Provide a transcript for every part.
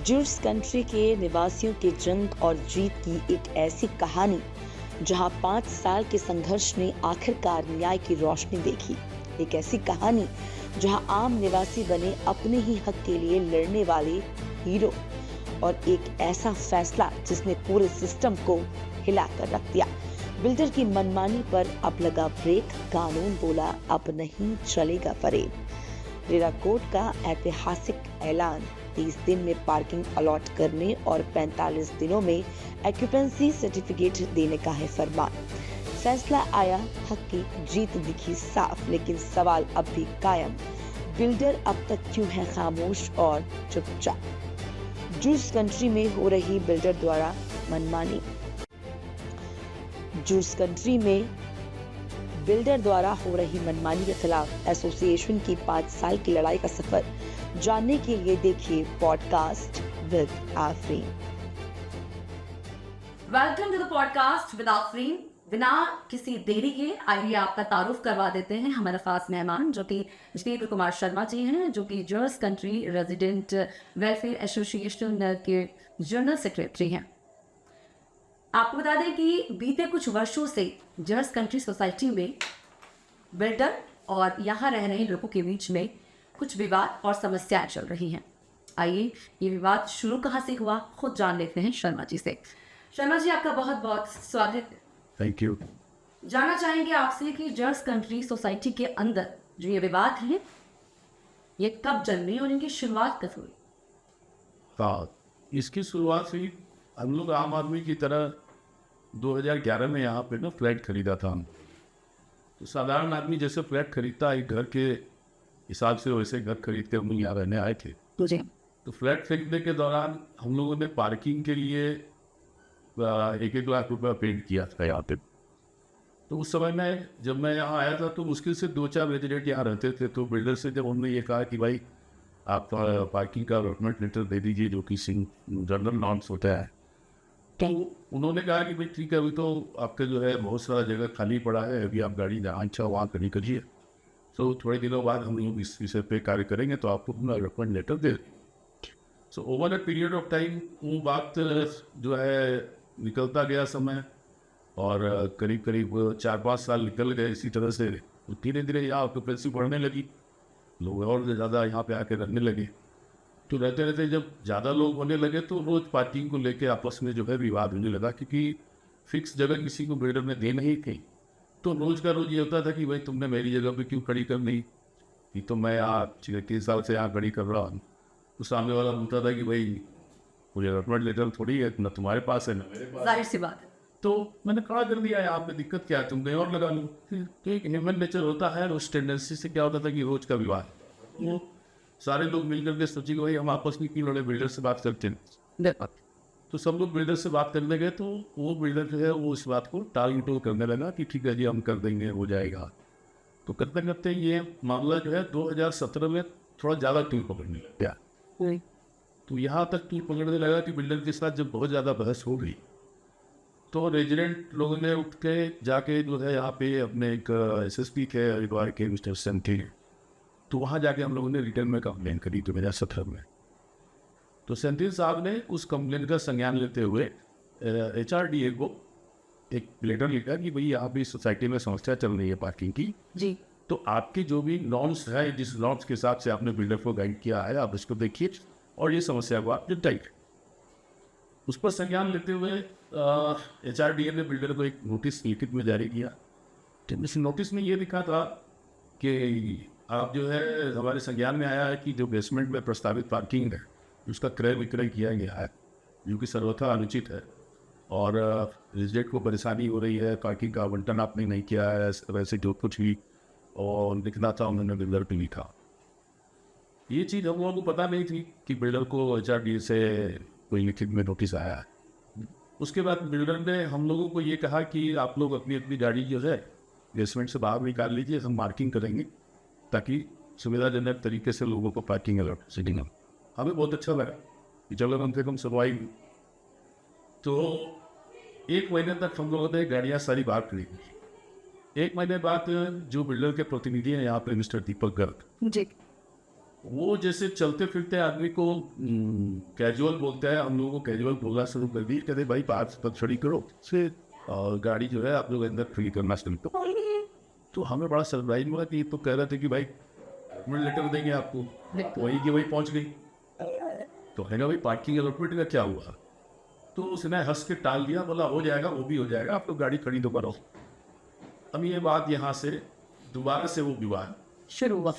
Juice country के निवासियों के जंग और जीत की एक ऐसी कहानी जहां 5 साल के संघर्ष ने आखिरकार न्याय की रोशनी देखी। एक ऐसी कहानी जहां आम निवासी बने अपने ही हक के लिए लड़ने वाले हीरो, और एक ऐसा फैसला जिसने पूरे सिस्टम को हिलाकर रख दिया। बिल्डर की मनमानी पर अब लगा ब्रेक, कानून बोला अब नहीं चलेगा परेड। रेरा कोर्ट का ऐतिहासिक ऐलान, 30 दिन में पार्किंग अलॉट करने और 45 दिनों में ऑक्यूपेंसी सर्टिफिकेट देने का है फरमान। फैसला आया, हक की जीत दिखी साफ, लेकिन सवाल अब भी कायम। बिल्डर अब तक क्यों है खामोश और चुपचाप? जूस कंट्री में हो रही बिल्डर द्वारा मनमानी। जूस कंट्री में बिल्डर द्वारा हो रही मनमानी के खिलाफ एसोसिएशन की 5 साल की लड़ाई का सफर जानने के लिए देखिए podcast with Afreen. Welcome to the podcast with Afreen. बिना किसी देरी के आइए आपका तारुफ करवा देते हैं हमारे खास मेहमान, जो कि जितेंद्र कुमार शर्मा जी हैं, जो कि juice country resident welfare association के जनरल सेक्रेटरी हैं। आपको बता दें कि बीते कुछ वर्षों से जर्स कंट्री सोसाइटी में बिल्डर और यहाँ रह रहे लोगों के बीच में कुछ विवाद और समस्याएं चल रही हैं। आइए ये विवाद शुरू कहाँ से हुआ, खुद जान लेते हैं शर्मा जी से। शर्मा जी, आपका बहुत बहुत स्वागत है। Thank you. जानना चाहेंगे आपसे कि जर्स कंट्री सोसाइटी के अंदर जो ये विवाद हैं, ये कब जन्मे और इनकी शुरुआत कब हुई? हाँ, इसकी शुरुआत हुई, हम लोग आम आदमी की तरह 2011 में यहाँ पे ना फ्लैट खरीदा था। तो साधारण आदमी जैसे फ्लैट खरीदता है, एक घर के हिसाब से वैसे घर खरीद के हम लोग यहाँ रहने आए थे। तो फ्लैट खरीदने के दौरान हम लोगों ने पार्किंग के लिए 1-1 लाख रुपया पेड किया था यहाँ पे। तो उस समय में जब मैं यहाँ आया था तो मुश्किल से 2-4 रेजिडेंट यहाँ रहते थे। तो बिल्डर से जब उन्होंने ये कहा कि भाई आप पार्किंग का अलॉटमेंट लेटर दे दीजिए, जो कि जनरल नॉर्म्स होता है, तो उन्होंने कहा कि भाई ठीक है, अभी तो आपका जो है बहुत सारा जगह खाली पड़ा है, अभी आप गाड़ी जहाँ अच्छा वहाँ खड़ी करिए। तो थोड़े दिनों बाद हम लोग इस विषय पे कार्य करेंगे तो आपको अपना अलॉटमेंट लेटर दे देंगे। So over a period of time वो बात जो है निकलता गया समय, और करीब करीब 4-5 साल निकल गए इसी तरह से। तो धीरे धीरे यहाँ ऑक्यूपेंसी बढ़ने लगी, लोग और ज़्यादा यहाँ पे आके रहने लगे। तो रहते रहते जब ज़्यादा लोग होने लगे तो रोज़ पार्किंग को लेके आपस में जो है विवाद होने लगा, क्योंकि फिक्स जगह किसी को बिल्डर ने दे नहीं थी। तो रोज़ का रोज़ ये होता था कि भाई तुमने मेरी जगह पे क्यों खड़ी कर दी, कि तो मैं यहाँ 3 साल से यहाँ खड़ी कर रहा हूँ। तो सामने वाला बोलता था कि भाई मुझे अलॉटमेंट लेटर थोड़ी है, ना तुम्हारे पास है ना मेरे पास। जाहिर सी बात है। तो मैंने खड़ा कर दिया, यहाँ पे दिक्कत क्या है, तुम कहीं और लगा लो। तो एक ह्यूमन नेचर होता है, उस टेंडेंसी से क्या होता था कि रोज का विवाद, वो सारे लोग मिलकर के सोचे कि भाई हम आपस में क्यों लड़े, बिल्डर से बात करते हैं। तो सब लोग बिल्डर से बात करने गए, तो वो बिल्डर जो है वो इस बात को टाल मटोल करने लगा कि ठीक है जी हम कर देंगे, हो जाएगा। तो करते करते ये मामला जो है 2017 में थोड़ा ज़्यादा टूल पकड़ने लग गया। तो यहाँ तक टूल पकड़ने लगा कि बिल्डर के साथ जब बहुत ज़्यादा बहस हो गई तो रेजिडेंट लोगों ने उठ के जाके जो है यहाँ पे अपने एक SSP थे हरिद्वार के, मिस्टर सेन थे, तो वहाँ जाके हम लोगों ने रिटर्न में कंप्लेन करी 2017 में। तो सेंथिल साहब ने उस कंप्लेन का संज्ञान लेते हुए HRDA को एक लेटर लिखा कि भाई यहाँ पे सोसाइटी में समस्या चल रही है पार्किंग की जी, तो आपके जो भी नॉर्म्स है, जिस नॉर्म्स के हिसाब से आपने बिल्डर को गाइड किया है, आप उसको देखिए और ये समस्या को आप निपटाइए। उस पर संज्ञान लेते हुए HRDA ने बिल्डर को एक नोटिस लिखित में जारी किया। इस नोटिस में ये लिखा था कि आप जो है हमारे संज्ञान में आया है कि जो बेसमेंट में प्रस्तावित पार्किंग है उसका क्रय विक्रय किया गया है, जो कि सर्वथा अनुचित है, और रेजिडेंट को परेशानी हो रही है, पार्किंग का आवंटन आपने नहीं किया है, वैसे जो कुछ भी और लिखना था उन्होंने बिल्डर पे लिखा। ये चीज़ हम लोगों को पता नहीं थी कि बिल्डर को HRDA से कोई लिखित में नोटिस आया है। उसके बाद बिल्डर ने हम लोगों को ये कहा कि आप लोग अपनी अपनी गाड़ी जो है बेसमेंट से बाहर निकाल लीजिए, हम मार्किंग करेंगे ताकि सुविधाजनक तरीके से लोगों को पार्किंग अलॉट से देना। हमें बहुत अच्छा लगा कि चलो कम से कम सुनवाई हुई। तो 1 महीने तक हम लोगों ने गाड़ियाँ सारी बाहर खरीदी। 1 महीने बाद जो बिल्डर के प्रतिनिधि हैं यहाँ पे, मिस्टर दीपक गर्ग, वो जैसे चलते फिरते आदमी को कैजुअल बोलते हैं, हम लोगों को कैजुअल बोलना शुरू कर दी, कहते भाई पार्क पर खड़ी करो से और गाड़ी जो है आप लोग अंदर फ्री करना शुरू करो। तो हमें बड़ा सरप्राइज हुआ कि ये तो कह रहे थे कि भाई लेटर देंगे आपको, तो वही की वही पहुंच गई। तो है ना भाई पार्किंग अलॉटमेंट का क्या हुआ, तो उसने हंस के टाल दिया, बोला हो जाएगा, वो भी हो जाएगा, आप तो गाड़ी खड़ी तो करो। अब ये बात यहाँ से दोबारा से वो विवाद शुरू हुआ।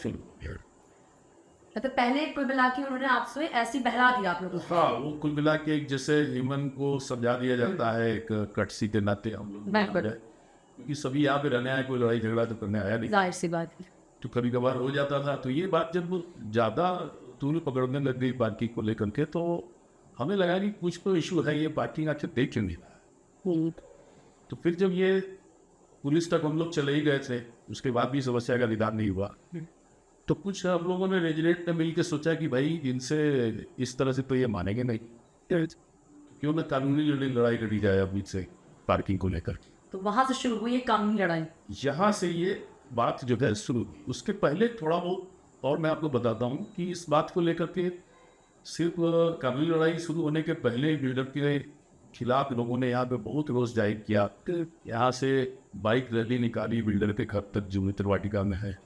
मतलब पहले कुल मिला के उन्होंने आपसे ऐसी बहला दिया आप लोगों को। हाँ, वो कुल मिला के एक जैसे ह्यूमन को समझा दिया जाता है एक कटसी के नाते हम लोग, बिल्कुल। क्योंकि सभी यहाँ पे रहने आए, कोई लड़ाई झगड़ा तो करने आया नहीं, जाहिर सी बात है। तो कभी कभार हो जाता था। तो ये बात जब ज़्यादा तूल पकड़ने लग गई पार्किंग को लेकर के, तो हमें लगा कि कुछ तो इशू है, ये पार्किंग आखिर देख क्यों नहीं रहा। तो फिर जब ये पुलिस तक हम लोग चले ही गए थे, उसके बाद भी समस्या का निदान नहीं हुआ, तो कुछ हम लोगों ने रेजिडेंट ने मिल के सोचा कि भाई इनसे इस तरह से तो ये मानेंगे नहीं, क्यों ना कानूनी लड़ाई लड़ी जाए अब इनसे पार्किंग को लेकर। तो वहां से शुरू हुई ये कानूनी लड़ाई। यहाँ से ये बात जो है शुरू हुई। उसके पहले थोड़ा बहुत और मैं आपको बताता हूँ कि इस बात को लेकर के सिर्फ कानूनी लड़ाई शुरू होने के पहले बिल्डर के खिलाफ लोगों ने यहाँ पे बहुत रोष जाहिर किया। यहाँ से बाइक रैली निकाली बिल्डर के घर तक, जो मित्र वाटिका में है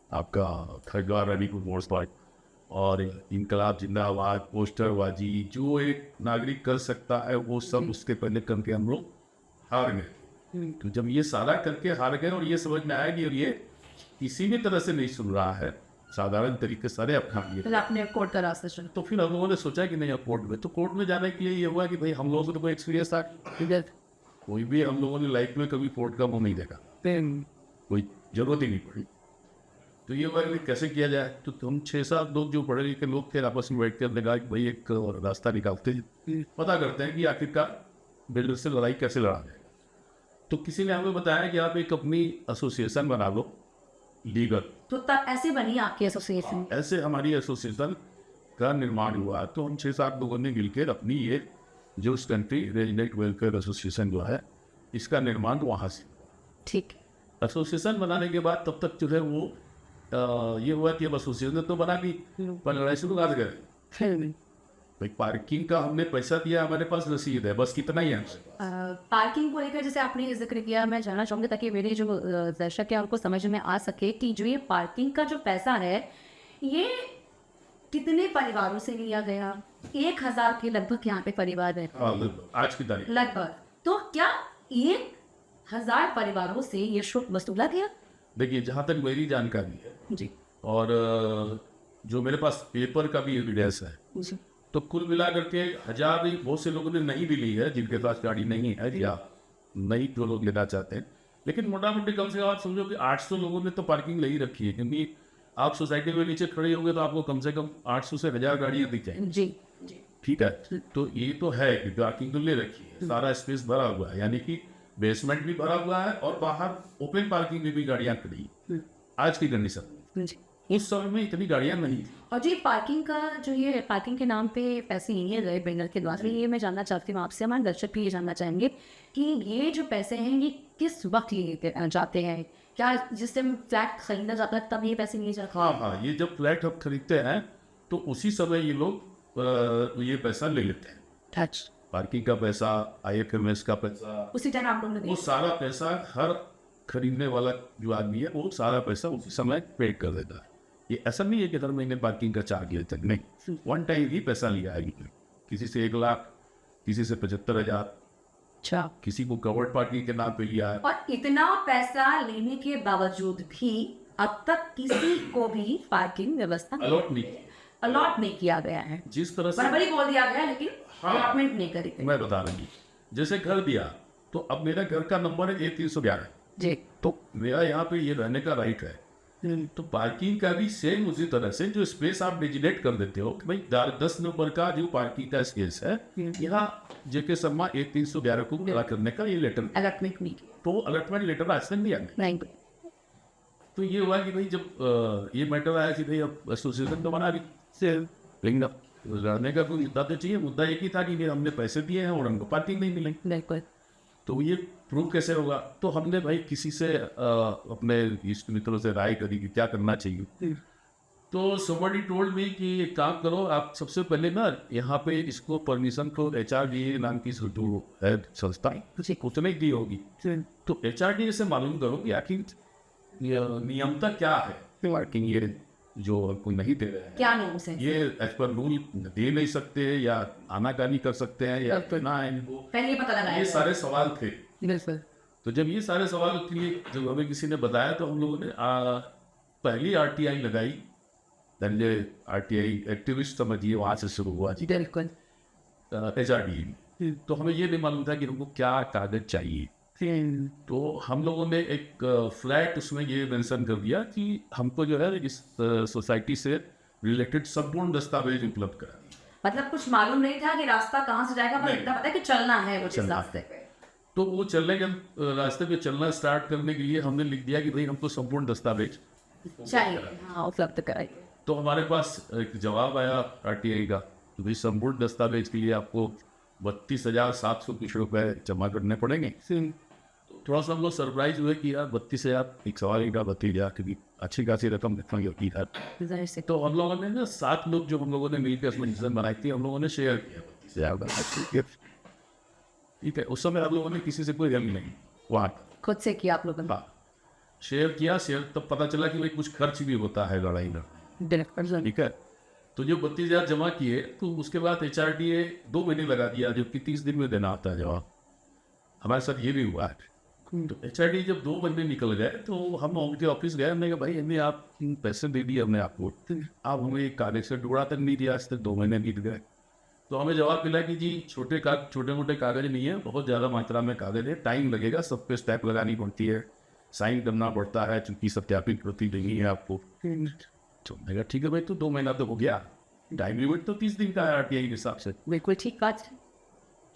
आपका खरगवा रैलीपुर मोड़ पर, और इनकलाब जिंदाबाद पोस्टरबाजी जो एक नागरिक कर सकता है वो सब उसके पहले करके हम लोग हार गए। तो जब ये सारा करके हार गए और ये समझ में आया कि ये किसी भी तरह से नहीं सुन रहा है, साधारण तरीके सारे अपना लिए, फिर आपने कोर्ट का रास्ता चुना। तो फिर हम लोगों ने सोचा कि नहीं अब कोर्ट में, तो कोर्ट में जाने के लिए ये हुआ कि भाई हम लोगों को तो कोई एक्सपीरियंस था, कोई भी हम लोगों ने लाइफ में कभी कोर्ट का मुंह नहीं देखा, कोई जरूरत ही नहीं पड़ी। तो ये हुआ कि कैसे किया जाए, तो हम 6-7 लोग जो पढ़े लिखे लोग थे आपस में बैठ के हमने कहा कि भाई एक रास्ता निकालते हैं, पता करते हैं कि आखिरकार बिल्डर से लड़ाई कैसे लड़ा जाए। तो किसी ने हमें बताया कि आप एक अपनी एसोसिएशन बना लो लीगल। तो तब ऐसे बनी आपकी एसोसिएशन। ऐसे हमारी एसोसिएशन का निर्माण हुआ। तो हम 6-7 लोगों ने मिलकर अपनी ये जो कंट्री रेजिडेंट वेलफेयर एसोसिएशन जो है इसका निर्माण वहाँ से। ठीक। एसोसिएशन बनाने के बाद तब तक जो है वो ये हुआ कि अब एसोसिएशन तो बना दी, पर लड़ाई शुरू कर गए। भाई पार्किंग का हमने पैसा दिया, हमारे पास रसीद है, बस कितना ही है। पार्किंग को लेकर जैसे आपने जिक्र किया, मैं जानना चाहूँगी ताकि मेरे जो दर्शक है उनको समझ में आ सके कि जो ये पार्किंग का जो पैसा है ये कितने परिवारों से लिया गया। 1000 के लगभग यहाँ पे परिवार है आज की तारीख लगभग। तो क्या 1000 परिवारों से ये शुल्क वसूला गया? देखिए जहाँ तक मेरी जानकारी है जी, और जो मेरे पास पेपर का भी एविडेंस है, जी, तो कुल मिला करके 1000 बहुत से लोगों ने नहीं भी ली है, जिनके पास गाड़ी नहीं है या नहीं जो लोग लेना चाहते हैं। लेकिन मोटा मोटी कम से कम आप समझो कि 800 लोगों ने तो पार्किंग ले ही रखी है, क्योंकि आप सोसाइटी में नीचे खड़े होंगे तो आपको कम से कम 800 से 1000 गाड़ियाँ दिख जाएंगी। जी, जी। ठीक है, तो ये तो है कि पार्किंग तो ले रखी है, सारा स्पेस भरा हुआ है, यानी कि बेसमेंट भी भरा हुआ है और बाहर ओपन पार्किंग में भी गाड़ियाँ खड़ी आज की कंडीशन। जी। उस समय में इतनी गाड़ियाँ नहीं थी। और जी पार्किंग का जो ये पार्किंग के नाम पे पैसे लिए गए बिल्डर के द्वारा, ये मैं जानना चाहती हूँ आपसे, हमारे दर्शक भी ये जानना चाहेंगे कि ये जो पैसे हैं ये किस वक्त लिए जाते हैं? क्या जिस टाइम फ्लैट खरीदा जाता है तब ये पैसे लिए जाते हैं? हाँ, ये जब फ्लैट हम खरीदते हैं तो उसी समय ये लोग ये पैसा ले लेते हैं। पार्किंग का पैसा, IFMS का पैसा, उसी टाइम आप लोगों ने वो सारा पैसा हर खरीदने वाला जो आदमी है वो सारा पैसा उसी समय पे कर देता है। ये ऐसा नहीं है कि हर महीने पार्किंग का चार्ज लिया तक, नहीं, वन टाइम ही पैसा लिया है। किसी से 1 लाख, किसी से 75,000, अच्छा, किसी को कवर्ड पार्किंग के नाम पे लिया है। और इतना पैसा लेने के बावजूद भी अब तक किसी को भी पार्किंग व्यवस्था अलॉट नहीं किया गया है। जिस तरह से बराबरी बोल दिया गया लेकिन अलॉटमेंट नहीं करी। मैं बता रही हूँ, जैसे घर दिया तो अब मेरा घर का नंबर है A311 जी, तो मेरा यहाँ पे ये रहने का राइट है। तो पार्किंग का भी सेम उसी तरह से जो स्पेस आप डेजिनेट कर देते हो कि भाई 10 नंबर का जो पार्किंग का स्पेस है, यहाँ JK शर्मा A311 को पूरा करने का ये लेटर अलॉटमेंट नहीं किया। तो अलॉटमेंट लेटर आज तक नहीं आया। नहीं। तो ये हुआ कि भाई जब ये मैटर आया कि भाई अब एसोसिएशन तो बना रही, लेकिन अब लड़ने का कोई मुद्दा तो चाहिए। मुद्दा एक ही था कि हमने पैसे दिए हैं और हमको पार्किंग नहीं मिली। बिल्कुल। तो ये प्रूव कैसे होगा? तो हमने भाई किसी से अपने इष्ट मित्रों से राय करी कि क्या करना चाहिए। तो somebody told me कि एक काम करो, आप सबसे पहले ना यहाँ पे इसको परमिशन को HRDA नाम की जो है संस्था उसने दी होगी, तो HRDA से मालूम करो कि आखिर नियमता क्या है कि ये जो कोई नहीं दे रहे हैं, क्या नाम से ये एज पर रूल दे नहीं सकते या आनाकानी कर सकते हैं या ना इनको, पहले ही पता लगाया ये सारे सवाल थे। बिल्कुल तो जब ये सारे सवाल किए, जब हमें किसी ने बताया तो हम लोगों ने पहली RTI लगाई, RTI एक्टिविस्ट समझिए, वहाँ से शुरू हुआ जी बिल्कुल HRDA। तो हमें ये नहीं मालूम था कि हमको क्या कागज चाहिए, तो हम लोगों ने एक फ्लैट उसमें ये मेंशन कर दिया कि हमको जो है इस सोसाइटी से रिलेटेड संपूर्ण दस्तावेज उपलब्ध करा दिए। मतलब कुछ मालूम नहीं था कि रास्ता कहाँ से जाएगा, पर नहीं। इतना पता है कि चलना है वो जिस चलना रास्ते पे। तो वो चलने जब रास्ते पे चलना स्टार्ट करने के लिए हमने लिख दिया कि भाई हमको संपूर्ण दस्तावेज चाहिए, हाँ उपलब्ध कराइए। तो हमारे पास एक जवाब आया RTI का कि भाई संपूर्ण दस्तावेज के लिए आपको 32,700 कुछ रुपए जमा करने पड़ेंगे। तो थोड़ा सा हम लोग सरप्राइज हुए कि यार 32,000 एक सवाल का 32,000 क्योंकि अच्छी खासी रकम रखना होती है। जाहिर से तो हम लोगों ने ना 7 लोग जो हम लोगों ने मिलकर उसमें डिसीजन बनाई थी, हम लोगों ने शेयर किया 32,000। ठीक है, उस समय हम लोगों ने किसी से कोई हेल्प नहीं, वहाँ खुद से किया आप लोगों ने। शेयर किया। शेयर तब पता चला कि भाई कुछ खर्च भी होता है लड़ाई में, बिल्कुल ठीक है। तो जो 32,000 जमा किए, तो उसके बाद HRDA 2 महीने लगा दिया, जबकि 30 दिन में देना आता है जवाब। हमारे साथ ये भी हुआ है। तो HRDA जब 2 महीने निकल गए तो हम उनके ऑफिस गए, हमने कहा भाई हमने आप पैसे दे दिए हमने आपको, आप हमें एक कागज से टुकड़ा तक नहीं दिया, आज तक 2 महीने बीत गए। तो हमें जवाब मिला कि जी छोटे मोटे कागज नहीं है, बहुत ज़्यादा मात्रा में कागज है, टाइम लगेगा, सब पे स्टैम्प लगानी पड़ती है, साइन करना पड़ता है, चूंकि सत्यापित प्रति नहीं है आपको। तो मैंने कहा ठीक है भाई, तो 2 महीना तो हो गया, टाइम लिमिट तो 30 दिन का है RTI के हिसाब से। बिल्कुल ठीक बात है।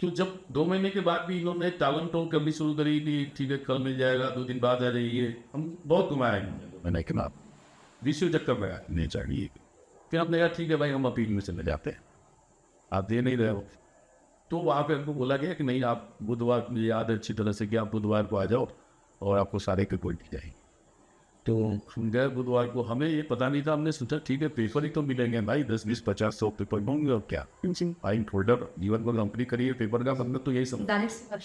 तो जब 2 महीने के बाद भी इन्होंने टालम टोल करनी शुरू करी कि ठीक है कल मिल जाएगा, 2 दिन बाद आ जाइए, हम बहुत घुमाए मैंने कहा विश्व चक्कर लगा नहीं चाहिए। फिर हमने कहा ठीक है भाई हम अपील में चले जाते हैं, आप दे नहीं रहे हो। तो वहाँ पे हमको बोला गया कि नहीं, आप बुधवार, मुझे याद है अच्छी तरह से कि आप बुधवार को आ जाओ और आपको सारे पेपर दी जाएंगे। तो हम गए बुधवार को, हमें ये पता नहीं था, हमने सोचा ठीक है पेपर ही तो मिलेंगे भाई, 10, 20, 50, 100 पेपर होंगे और क्या, फाइन फोल्डर जीवन को कंप्लीट करिए, पेपर का मतलब तो यही सब। जाहिर सी बात।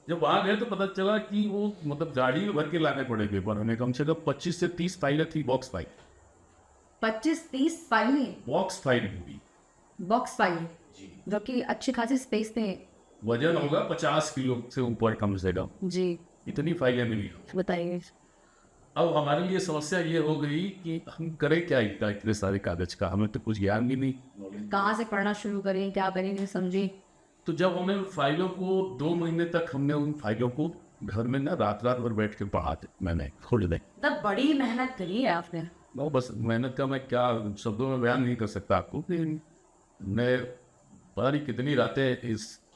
जब वहाँ गए तो पता चला कि वो मतलब गाड़ी में भर के लाने पड़े पेपर, हमें कम से कम 25 से 30 फाइलें थी, बॉक्स फाइल, 25-30 फाइलें, बॉक्स फाइल हुई, बॉक्स फाइल, जो कि अच्छी खासी स्पेस में। वजन होगा 50 किलो से ऊपर कम से कम, जी इतनी फाइलें मिली। बताइए। अब हमारे लिए समस्या ये हो गई कि हम करें क्या इतने सारे कागज का, हमें तो कुछ ज्ञान भी नहीं, कहाँ से पढ़ना शुरू करें, क्या करेंगे समझे। तो जब हमें फाइलों को 2 महीने तक हमने उन फाइलों को घर में ना रात भर बैठ के पढ़ा थे, मैंने खोल दे। तब बड़ी मेहनत करी है आपने। वो बस मेहनत का मैं क्या शब्दों में बयान नहीं कर सकता आपको। मैं पता नहीं कितनी रातें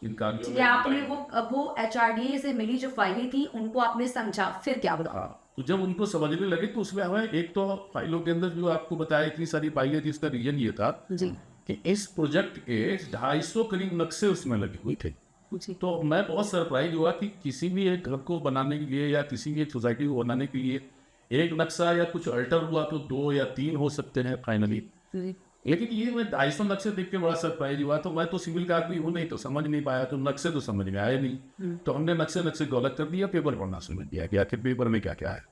इन कागजों में आपने वो HRDA से मिली जो फाइलें थी उनको आपने समझा, फिर क्या बोला। हाँ, तो जब उनको समझने लगे तो उसमें हमें एक तो फाइलों के अंदर जो आपको बताया इतनी सारी फाइलें थी, इसका रीजन ये था जी कि इस प्रोजेक्ट के 250 करीब नक्शे उसमें लगे हुए थे। जी। तो मैं बहुत सरप्राइज हुआ कि किसी भी एक घर को बनाने के लिए या किसी भी एक सोसाइटी को बनाने के लिए एक नक्शा या कुछ अल्टर हुआ तो 2 या 3 हो सकते हैं फाइनली, लेकिन ये मैं 250 नक्शे देख के बड़ा सरप्राइज हुआ। तो मैं तो सिविल का आदमी हूँ नहीं, तो समझ नहीं पाया, तो नक्शे तो समझ में आए नहीं। तो हमने नक्शे को अलग कर दिया, पेपर पढ़ना शुरू किया कि आखिर पेपर में क्या क्या है।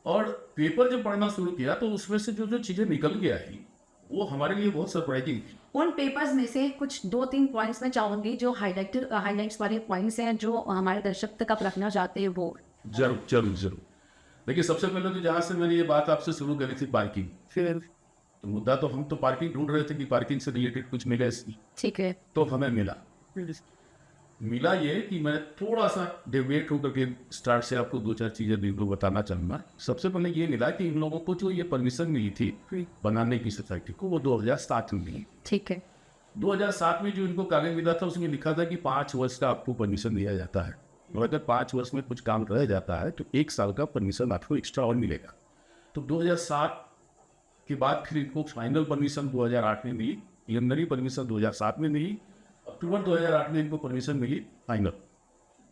और पेपर जब पढ़ना शुरू किया तो उसमें से जो चीज़ें निकल के आई वो हमारे लिए बहुत सरप्राइजिंग थी। उन पेपर्स में से कुछ 2-3 पॉइंट्स मैं चाहूंगी जो हाईलाइट्स वाले पॉइंट्स हैं जो हमारे दर्शक तक आप रखना चाहते हैं वो। जरूर जरूर जरूर। देखिए सबसे पहले तो जहाँ से मैंने ये बात आपसे शुरू करी थी पार्किंग, फिर तो मुद्दा तो हम तो पार्किंग ढूंढ रहे थे कि पार्किंग से रिलेटेड कुछ मिले, ठीक है। तो हमें मिला ये कि मैं थोड़ा सा डेविएट होकर के स्टार्ट से आपको 2-4 चीज़ें बिल्कुल बताना चाहूँगा। सबसे पहले ये मिला कि इन लोगों को जो ये परमिशन मिली थी बनाने की सोसाइटी को, वो 2007 में मिली। ठीक है। 2007 में जो इनको कागज मिला था उसमें लिखा था कि 5 वर्ष का आपको परमिशन दिया जाता है, और अगर 5 वर्ष में कुछ काम रह जाता है तो 1 साल का परमिशन आपको एक्स्ट्रा और मिलेगा। तो 2007 के बाद फिर इनको फाइनल परमिशन 2008 में मिली, प्रिलिमिनरी परमिशन 2007 में मिली, अक्टूबर 2008 में इनको परमिशन मिली फाइनल,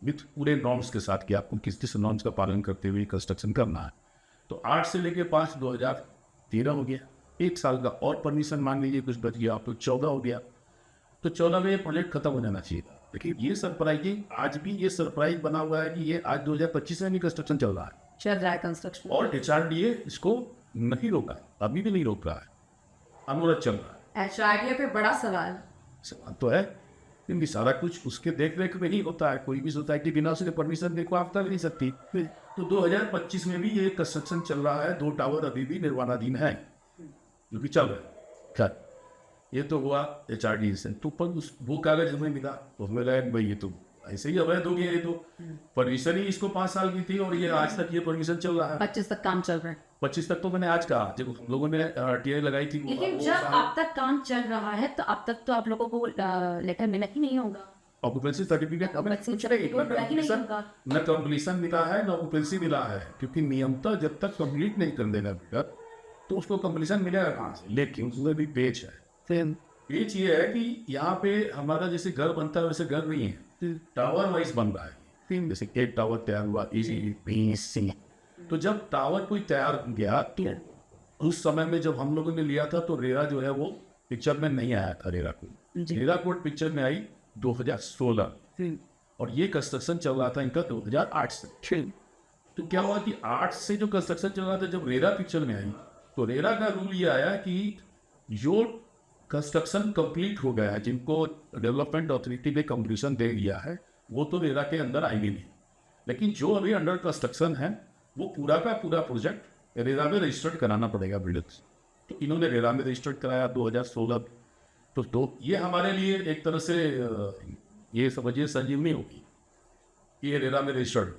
विथ पूरे नॉर्म्स के साथ कि आपको किस किस नॉर्म्स का पालन करते हुए कंस्ट्रक्शन करना है। तो 8 से लेके 5 2013 हो गया। 1 साल का और परमिशन मांग लीजिए, कुछ बच गया, तो 14 हो गया। तो 14 में ये प्रोजेक्ट खत्म हो जाना चाहिए था। लेकिन ये सरप्राइजिंग, आज भी ये सरप्राइज बना हुआ है कि ये आज 2025 में भी कंस्ट्रक्शन चल रहा है चल रहा है कंस्ट्रक्शन। और HRDA इसको नहीं रोका है, अभी भी नहीं रोक रहा है, अनुरोध चल रहा है। HRDA पे बड़ा सवाल। सवाल तो है, क्योंकि सारा कुछ उसके देख रेख में ही होता है। कोई भी सोसाइटी बिना उसके परमिशन देखो आप कर नहीं सकती। तो 2025 में भी ये कंस्ट्रक्शन चल रहा है, 2 टावर अभी भी निर्माणाधीन है जो कि चल रहा है। खैर, ये तो हुआ HRDA से। तो पर उस वो कागज हमें मिला, तो हमें लगा भाई ये तो ऐसे ही अवैध हो गया, ये तो परमिशन ही इसको 5 साल की थी और ये आज तक ये परमिशन चल रहा है। 25 तक काम चल रहा है। 25 तक तो मैंने आज कहा, जब हम लोगों ने RTI लगाई थी लेकिन जब अब तक काम चल रहा है तो अब तक तो आप लोगों को लेटर मिला ही नहीं होगा। ऑक्यूपेंसी सर्टिफिकेट हमें Occupancy कुछ नहीं, certificate मिला ही नहीं होगा। न कंप्लीशन मिला है न ऑक्यूपेंसी मिला है, क्योंकि नियमतः जब तक कंप्लीट नहीं कर देगा बेटा तो उसको कंप्लीशन मिलेगा कहाँ से। लेकिन उसमें भी पेच है। पेच ये है कि यहाँ पे हमारा जैसे घर बनता है वैसे घर नहीं है, टावर वाइज बन रहा है। जैसे एक टावर तैयार हुआ EC, तो जब टावर कोई तैयार हो गया तो उस समय में जब हम लोगों ने लिया था तो रेरा जो है वो पिक्चर में नहीं आया था। रेरा कोड पिक्चर में आई 2016 और ये कंस्ट्रक्शन चल रहा था इनका 2008 से। तो क्या हुआ कि 8 से जो कंस्ट्रक्शन चल रहा था, जब रेरा पिक्चर में आई तो रेरा का रूल ये आया कि जो कंस्ट्रक्शन कंप्लीट हो गया है, जिनको डेवलपमेंट अथॉरिटी ने कंप्लीशन दे दिया है, वो तो रेरा के अंदर आएंगे नहीं। लेकिन जो अभी अंडर कंस्ट्रक्शन है वो पूरा का पूरा प्रोजेक्ट रेरा में रजिस्टर्ड कराना पड़ेगा बिल्डर्स। तो इन्होंने रेरा में रजिस्टर्ड कराया 2016। तो ये हमारे लिए एक तरह से ये समझिए संजीवनी होगी, ये रेरा में रजिस्टर्ड।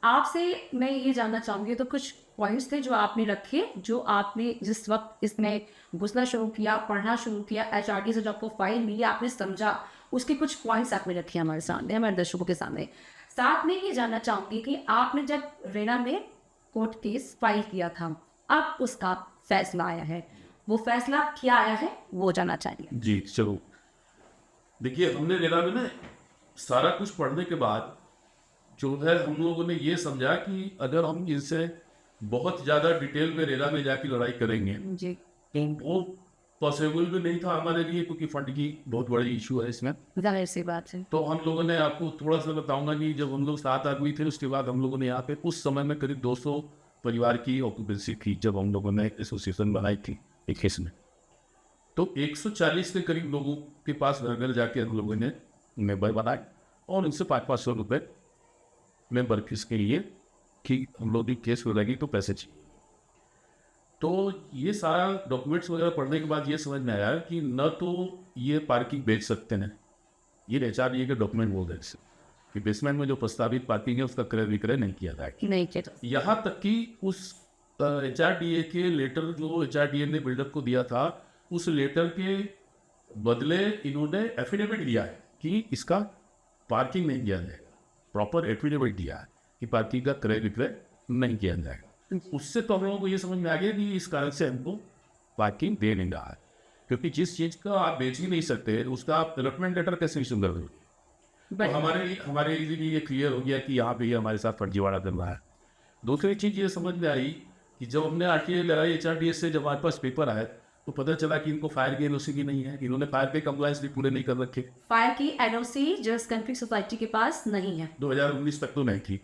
आपसे मैं ये जानना चाहूँगी, तो कुछ पॉइंट्स थे जो आपने रखे, जो आपने जिस वक्त इसमें घुसना शुरू किया, पढ़ना शुरू किया, HRDA से जो आपको फाइल मिली आपने समझा, उसके कुछ पॉइंट्स आपने रखे हमारे सामने, हमारे दर्शकों के सामने। साथ में ये जानना चाहूँगी कि आपने जब रेरा में कोर्ट केस फाइल किया था, अब उसका फैसला आया है, वो फैसला क्या आया है वो जानना चाहिए। जी चलो, देखिए हमने रेरा में ना सारा कुछ पढ़ने के बाद जो है हम लोगों ने ये समझा कि अगर हम इनसे बहुत ज़्यादा डिटेल में रेरा में जाके लड़ाई करेंगे जी, तो वो पॉसिबल भी नहीं था हमारे लिए, क्योंकि फंड की बहुत बड़ी इशू है इसमें। जाहिर सी बात है। तो हम लोगों ने, आपको थोड़ा सा बताऊंगा कि जब हम लोग 7 आदमी थे उसके बाद हम लोगों ने यहाँ पे उस समय में करीब 200 परिवार की ऑक्यूपेंसी थी जब हम लोगों ने एसोसिएशन बनाई थी 21 में। तो 140 के करीब लोगों के पास घर घर जाके हम लोगों ने मेंबर बनाए और उनसे 500 रुपये मेंबर फीस के लिए कि हम लोग की केस हो जाएगी तो पैसे चाहिए। तो ये सारा डॉक्यूमेंट्स वगैरह पढ़ने के बाद ये समझ में आया कि न तो ये पार्किंग बेच सकते हैं, ये HRDA के डॉक्यूमेंट बोल रहे हैं कि बेसमेंट में जो प्रस्तावित पार्किंग है उसका क्रय विक्रय नहीं किया जाएगा। नहीं किया। यहाँ तक कि उस HRDA के लेटर जो HRDA ने बिल्डर को दिया था, उस लेटर के बदले इन्होंने एफिडेविट दिया है कि इसका पार्किंग नहीं किया जाएगा। प्रॉपर एफिडेविट दिया है कि पार्किंग का क्रय विक्रय नहीं किया जाएगा। उससे तो हम लोगों को ये समझ में आ गया कि इस कारण से हमको पार्किंग दे नहीं रहा है, क्योंकि जिस चीज़ का आप बेच ही नहीं सकते उसका आप अलॉटमेंट लेटर कैसे इशू कर दोगे। तो हमारे लिए ये क्लियर हो गया कि यहाँ पे ये हमारे साथ फर्जीवाड़ा कर रहा है। दूसरी चीज़ ये समझ में आई कि जब हमने RTI लगाई HRDA से, जब हमारे पास पेपर आया तो पता चला कि इनको फायर की NOC की नहीं है, इन्होंने फायर के कंप्लायंस भी पूरे नहीं कर रखे। फायर की NOC जस्ट कंट्री सोसाइटी के पास नहीं है, 2019 तक तो नहीं थी।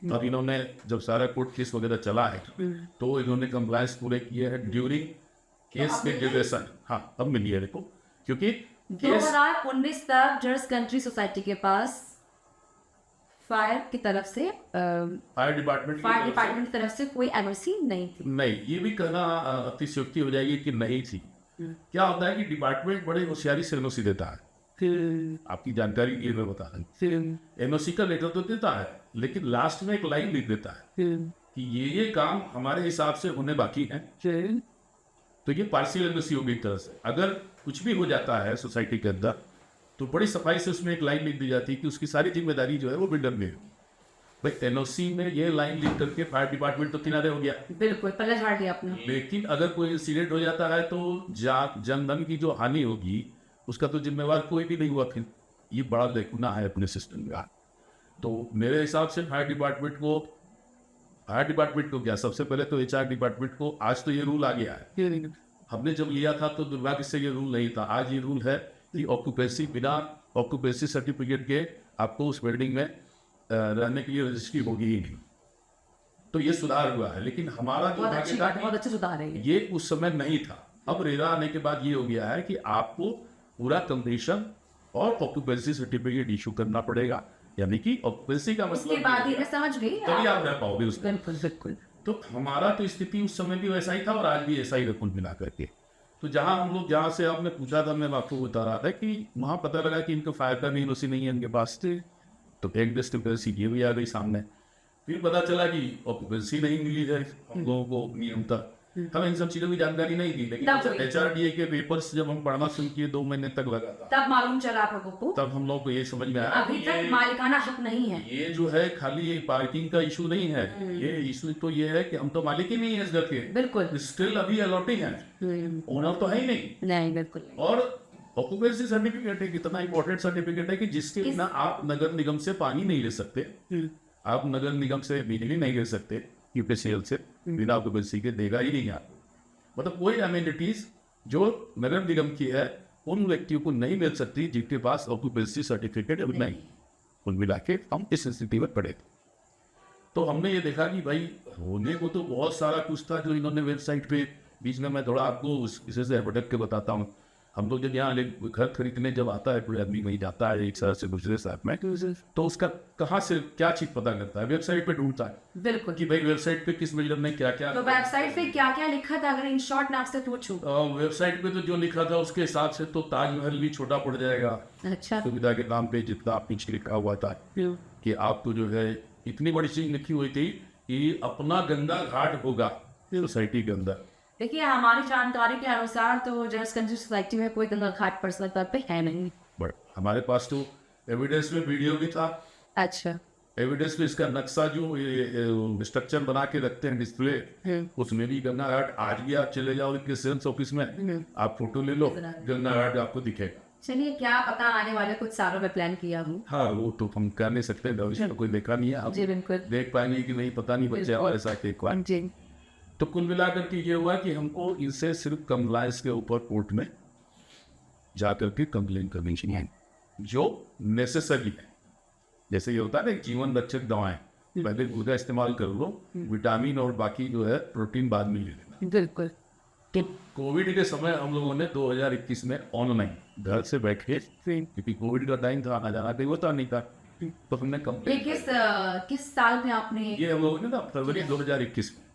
और इन्होंने जब सारा कोर्ट केस वगैरह चला है तो इन्होंने कंप्लायंस पूरे किए हैं ड्यूरिंग केस के ड्यूरेशन। हाँ, अब मिली है देखो, क्योंकि 2019 तक जस्ट कंट्री सोसाइटी के पास फायर की तरफ से फायर डिपार्टमेंट की तरफ से कोई NOC नहीं थी। नहीं, ये भी कहना अतिशयोक्ति हो जाएगी कि नहीं थी। क्या होता है कि डिपार्टमेंट बड़े होशियारी से NOC देता है। आपकी जानकारी ये मैं बता रहा हूँ, NOC का लेटर तो देता है लेकिन लास्ट में एक लाइन लिख देता है कि ये काम हमारे हिसाब से होने बाकी है। तो ये पार्शियल NOC होगी एक तरह से। अगर कुछ भी हो जाता है सोसाइटी के अंदर तो बड़ी सफाई से उसमें एक लाइन लिख दी जाती है कि उसकी सारी जिम्मेदारी जो है वो बिल्डर में होगी। भाई NOC में ये लाइन लिख करके फायर डिपार्टमेंट तो किनारे हो गया, बिल्कुल पहले झाड़ दिया आपने। लेकिन अगर कोई इंसिडेंट हो जाता है तो जन धन की जो हानि होगी उसका तो जिम्मेवार कोई भी नहीं हुआ। फिर ये बड़ा देखना है अपने सिस्टम का। तो मेरे हिसाब से फायर डिपार्टमेंट को क्या, सबसे पहले तो HR डिपार्टमेंट को, आज तो ये रूल आ गया है, हमने जब लिया था तो दुर्भाग्य से ये रूल नहीं था। आज ये रूल है कि ऑक्यूपेंसी, बिना ऑक्यूपेंसी सर्टिफिकेट के आपको उस बिल्डिंग में रहने के लिए रजिस्ट्री होगी ही नहीं। तो ये सुधार हुआ है, लेकिन हमारा जो भाग्य था बहुत अच्छे सुधार है ये उस समय नहीं था। अब रेरा आने के बाद ये हो गया है कि आपको पूरा कंप्लीशन और ऑक्यूपेंसी सर्टिफिकेट इशू करना पड़ेगा, यानी कि ऑक्यूपेंसी का उसके मतलब बाद ही मैं समझ गई। तभी आप रह पाओगे उसमें। बिल्कुल बिल्कुल। तो हमारा तो स्थिति उस समय भी वैसा ही था और आज भी ऐसा ही कुल मिला करके। तो जहाँ हम लोग, जहाँ से आपने पूछा था, मैं आपको बता रहा था कि वहाँ पता लगा कि इनका फायर का नहीं नहीं है इनके पास थे, तो एक डिस्क्रिपेंसी ये भी आ गई सामने। फिर पता चला कि ऑक्यूपेंसी नहीं मिली है हम लोगों को नियम तक। हमें इन सब चीज़ों की जानकारी नहीं थी, लेकिन HRDA के पेपर्स जब हम पढ़ना शुरू किए 2 महीने तक लगा था, तब मालूम चला आप लोगों को, तब हम लोग को ये समझ में आया अभी तक मालिकाना हक नहीं है। ये जो है खाली ये पार्किंग का इशू नहीं है, ये इशू तो ये है कि हम तो मालिक ही नहीं है इस घर के, बिल्कुल स्टिल अभी अलॉटिंग है, ओनर तो है ही नहीं। नहीं बिल्कुल। और ऑक्यूपेंसी सर्टिफिकेट है कितना इंपॉर्टेंट सर्टिफिकेट है कि जिसके बिना आप नगर निगम से पानी नहीं ले सकते, आप नगर निगम से बिजली नहीं ले सकते, यूपीसीएल से बिना ऑक्यूपेंसी के देगा ही नहीं आप। मतलब कोई अमेनिटीज जो नगर निगम की है उन व्यक्तियों को नहीं मिल सकती जिनके पास ऑक्यूपेंसी सर्टिफिकेट नहीं। कुल मिला के हम इस स्थिति में पड़े थे। तो हमने ये देखा कि भाई होने को तो बहुत सारा कुछ था जो इन्होंने वेबसाइट पे, बीच में मैं थोड़ा आपको इसे से भटक के बताता हूँ। हम लोग जब यहाँ घर खरीदने जब आता है, कोई आदमी वहीं जाता है एक शहर से दूसरे शहर में, तो उसका कहाँ से क्या चीज पता करता है, वेबसाइट पे ढूंढता है बिल्कुल कि भाई वेबसाइट पे किस बिल्डर ने क्या क्या। तो वेबसाइट पे क्या क्या लिखा था, अगर इन शॉर्ट में आपसे पूछूं? वेबसाइट पे तो जो लिखा था उसके हिसाब से तो ताजमहल भी छोटा पड़ जाएगा अच्छा। सुविधा के नाम पे, जितना पीछे लिखा हुआ था कि आपको जो है इतनी बड़ी चीज लिखी हुई थी कि अपना गंगा घाट होगा सोसाइटी के अंदर। देखिए हमारी जानकारी के अनुसार तो जर्स कंट्री सोसाइटी में कोई गंगा घाट पर्सनल तौर पे है नहीं। बट हमारे पास तो एविडेंस में वीडियो भी था। अच्छा। एविडेंस में इसका नक्शा जो स्ट्रक्चर बना के रखते हैं डिस्प्ले, उसमें भी गंगा घाट। आज भी आप चले जाओ इनके सेल्स ऑफिस में, आप फोटो ले लो, गंगा घाट आपको दिखेगा। चलिए क्या पता आने वाले कुछ सालों में प्लान किया हूँ। हाँ वो तो हम कर नहीं सकते, भविष्य में कोई देखा नहीं है, आप जी बिल्कुल देख पाएंगे कि नहीं पता नहीं, बच्चे और ऐसा एक बार। जी। तो कुल मिलाकर के ये हुआ कि हमको इनसे सिर्फ कंप्लायंस के ऊपर कोर्ट में जाकर के कंप्लेन करनी चाहिए जो नेसेसरी है। जैसे ये होता है ना जीवन रक्षक दवाएं, पहले उसका इस्तेमाल कर लो, विटामिन और बाकी जो है प्रोटीन बाद में ले लेना। बिल्कुल। तो कोविड के समय हम लोगों ने 2021 में ऑनलाइन घर से बैठे, क्योंकि कोविड का टाइम था, आना जाना कहीं होता नहीं था, तो हमने ये कंप्लेन। किस साल में आपने? ये हम लोगों ने ना फरवरी 2021 में।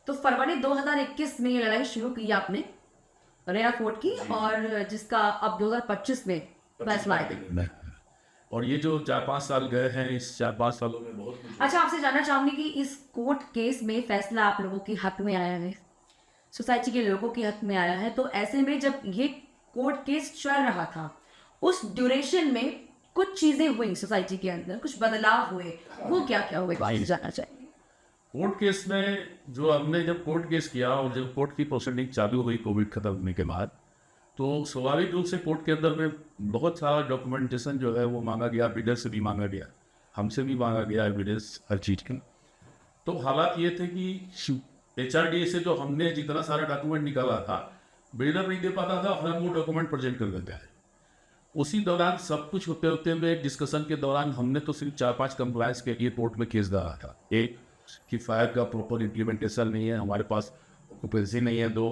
तो फरवरी 2021 में ये लड़ाई शुरू की आपने रेरा कोर्ट की, और जिसका अब 2025 में फैसला आया। और ये जो 4-5 साल गए हैं, इस 4-5 सालों में बहुत कुछ। अच्छा, आपसे जानना चाहूंगी कि इस कोर्ट केस में फैसला आप लोगों के हक में आया है, सोसाइटी के लोगों के हक में आया है, तो ऐसे में जब ये कोर्ट केस चल रहा था उस ड्यूरेशन में कुछ चीजें हुई सोसाइटी के अंदर, कुछ बदलाव हुए, वो क्या क्या हुए जानना चाहिए। कोर्ट केस में जो हमने जब कोर्ट केस किया और जब कोर्ट की प्रोसीडिंग चालू हुई कोविड खत्म होने के बाद, तो स्वाभाविक रूप से कोर्ट के अंदर में बहुत सारा डॉक्यूमेंटेशन जो है वो मांगा गया, बिल्डर से भी मांगा गया, हमसे भी मांगा गया एविडेंस हर चीज़ का। तो हालात ये थे कि HRDA से जो हमने जितना सारा डॉक्यूमेंट निकाला था बिल्डर नहीं दे पाता था, हम वो डॉक्यूमेंट प्रेजेंट कर देते हैं। उसी दौरान सब कुछ होते होते हुए डिस्कशन के दौरान हमने तो सिर्फ 4-5 कंप्लायंस के लिए कोर्ट में केस डाला था। एक कि फायर का प्रॉपर इम्प्लीमेंटेशन नहीं है, हमारे पास ऑक्यूपेंसी नहीं है। 2,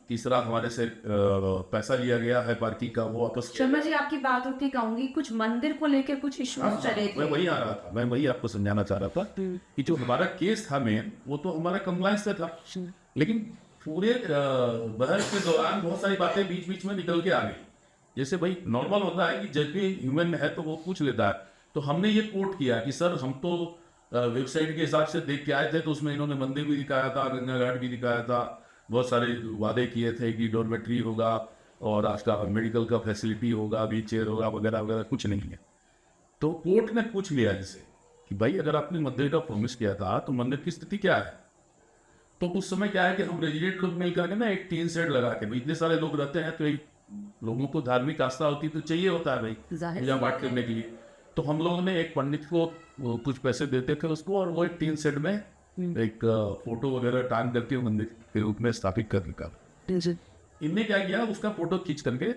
तीसरा हमारे से पैसा लिया गया है पार्किंग का, वो वापस। शर्मा जी आपकी बात होती कहूंगी, कुछ मंदिर को लेकर कुछ इश्यूज चले थे। मैं वही आ रहा था, मैं वही आपको समझाना चाह रहा था कि जो हमारा केस था मेन, वो तो हमारा कंप्लायंस से था, लेकिन पूरे बहस के दौरान बहुत सारी बातें बीच बीच में निकल के आ गई। जैसे भाई नॉर्मल होता है कि जज भी ह्यूमन है तो वो पूछ लेता है। तो हमने ये कोट किया कि सर हम तो वेबसाइट के हिसाब से देख के आए थे, तो उसमें इन्होंने मंदिर भी दिखाया था, गंगा घाट भी दिखाया था, बहुत सारे वादे किए थे कि डॉर्मेट्री होगा और आपका मेडिकल का फैसिलिटी होगा, व्हील चेयर होगा, वगैरह वगैरह, कुछ नहीं है। तो कोर्ट ने पूछ लिया जैसे कि भाई अगर आपने मंदिर का प्रॉमिस किया था तो मंदिर की स्थिति क्या है। तो उस समय क्या है कि हम रेजिडेंट लोग मिल करके ना एक टीन सेट लगा के, भाई इतने सारे लोग रहते हैं तो एक लोगों को धार्मिक आस्था होती तो चाहिए होता है भाई पूजा पाठ करने के लिए। तो हम लोगों ने एक पंडित को कुछ पैसे देते थे उसको, और वो एक टीन सेट में एक फोटो वगैरह टांग करके मंदिर के रूप में स्थापित कर रखा। इनने क्या किया, उसका फोटो खींच करके